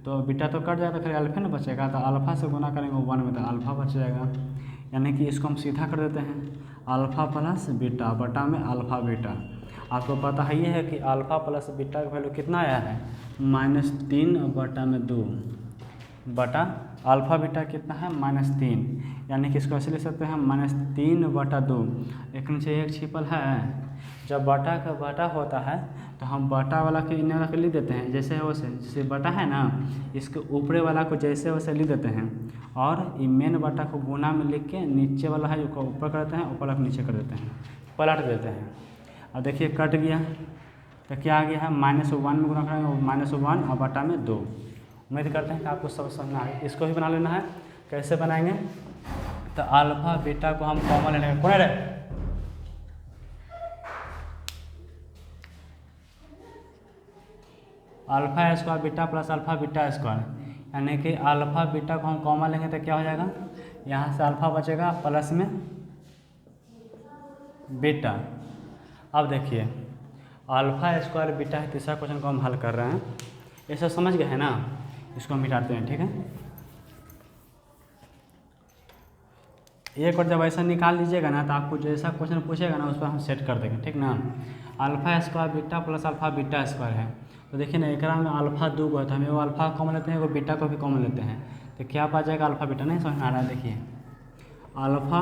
तो बीटा तो कट जाएगा, खाली अल्फ़ा ना बचेगा, तो अल्फ़ा से गुना करेंगे 1 में तो अल्फ़ा बच जाएगा। यानी कि इसको हम सीधा कर देते हैं, अल्फ़ा प्लस बीटा बटा में अल्फ़ा बीटा। आपको पता ही है कि अल्फ़ा प्लस बीटा का वैल्यू कितना आया है, -3/2 बटा अल्फ़ा बीटा कितना है -3, यानी कि इसको ऐसे लिख सकते हैं -3/2। एक नीचे 1 छिपल है, जब बटा का बटा होता है तो हम बटा वाला के इन्हें वाला के लिख देते हैं जैसे है वैसे, जैसे बटा है ना, इसके ऊपरे वाला को जैसे वैसे लिख देते हैं, और मेन बटा को गुना में लिख के नीचे वाला है जो ऊपर करते हैं, ऊपर वाला को नीचे कर देते हैं, पलट देते हैं। अब देखिए कट गया, तो क्या आ गया है, -1 में गुना करेंगे -1 और बटा में 2। उम्मीद करते हैं कि आपको सब समझना है। इसको भी बना लेना है, कैसे बनाएंगे, तो अल्फ़ा बीटा को हम कॉमन ले लेंगे, कौन है alpha square beta plus alpha beta square, यानी कि अल्फ़ा बीटा को हम कॉमन लेंगे तो क्या हो जाएगा, यहाँ से अल्फ़ा बचेगा प्लस में बीटा। अब देखिए अल्फ़ा स्क्वायर बीटा है, तीसरा क्वेश्चन को हम हल कर रहे हैं, ये सब समझ गए हैं ना, इसको हम मिटाते हैं, ठीक है। एक और जब ऐसा निकाल लीजिएगा ना, तो आपको जैसा क्वेश्चन पूछेगा ना उस पर हम सेट कर देंगे, ठीक ना। Alpha square beta plus alpha beta square है, तो देखिए ना एकरा में अल्फ़ा 2 गो है, तो हम एगो अल्फ़ा कॉमन लेते हैं, एगो बीटा को भी कॉमन लेते हैं, तो क्या पा जाएगा अल्फ़ा बीटा, नहीं समझ में आ रहा है, देखिए अल्फ़ा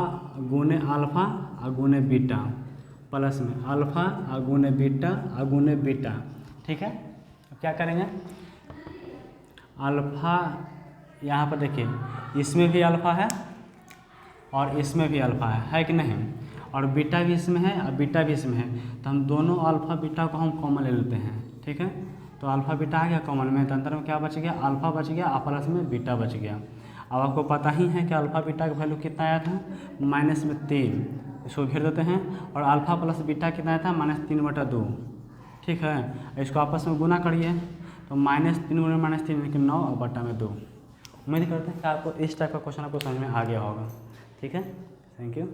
गुने अल्फ़ा और गुने बीटा प्लस में अल्फ़ा और गुने बीटा और गुने बीटा, ठीक है। अब क्या करेंगे, अल्फ़ा यहाँ पर देखिए इसमें भी अल्फ़ा है और इसमें भी अल्फ़ा है कि नहीं, और बीटा भी इसमें है और बीटा भी इसमें है, तो हम दोनों अल्फ़ा बीटा को हम कॉमन ले लेते हैं, ठीक है। तो अल्फ़ा बीटा आ गया कॉमन में, तो अंदर में क्या बच गया, अल्फ़ा बच गया और प्लस में बीटा बच गया। अब आपको पता ही है कि अल्फ़ा बीटा का वैल्यू कितना आया था, -3, इसको घेर देते हैं, और अल्फ़ा प्लस बीटा कितना आया था -3/2, ठीक है। इसको आपस में गुना करिए, तो -3 गुना -3 यानी कि 9 और बटा में 2। उम्मीद करते हैं कि आपको इस टाइप का क्वेश्चन आपको समझ में आ गया होगा, ठीक है। Thank you.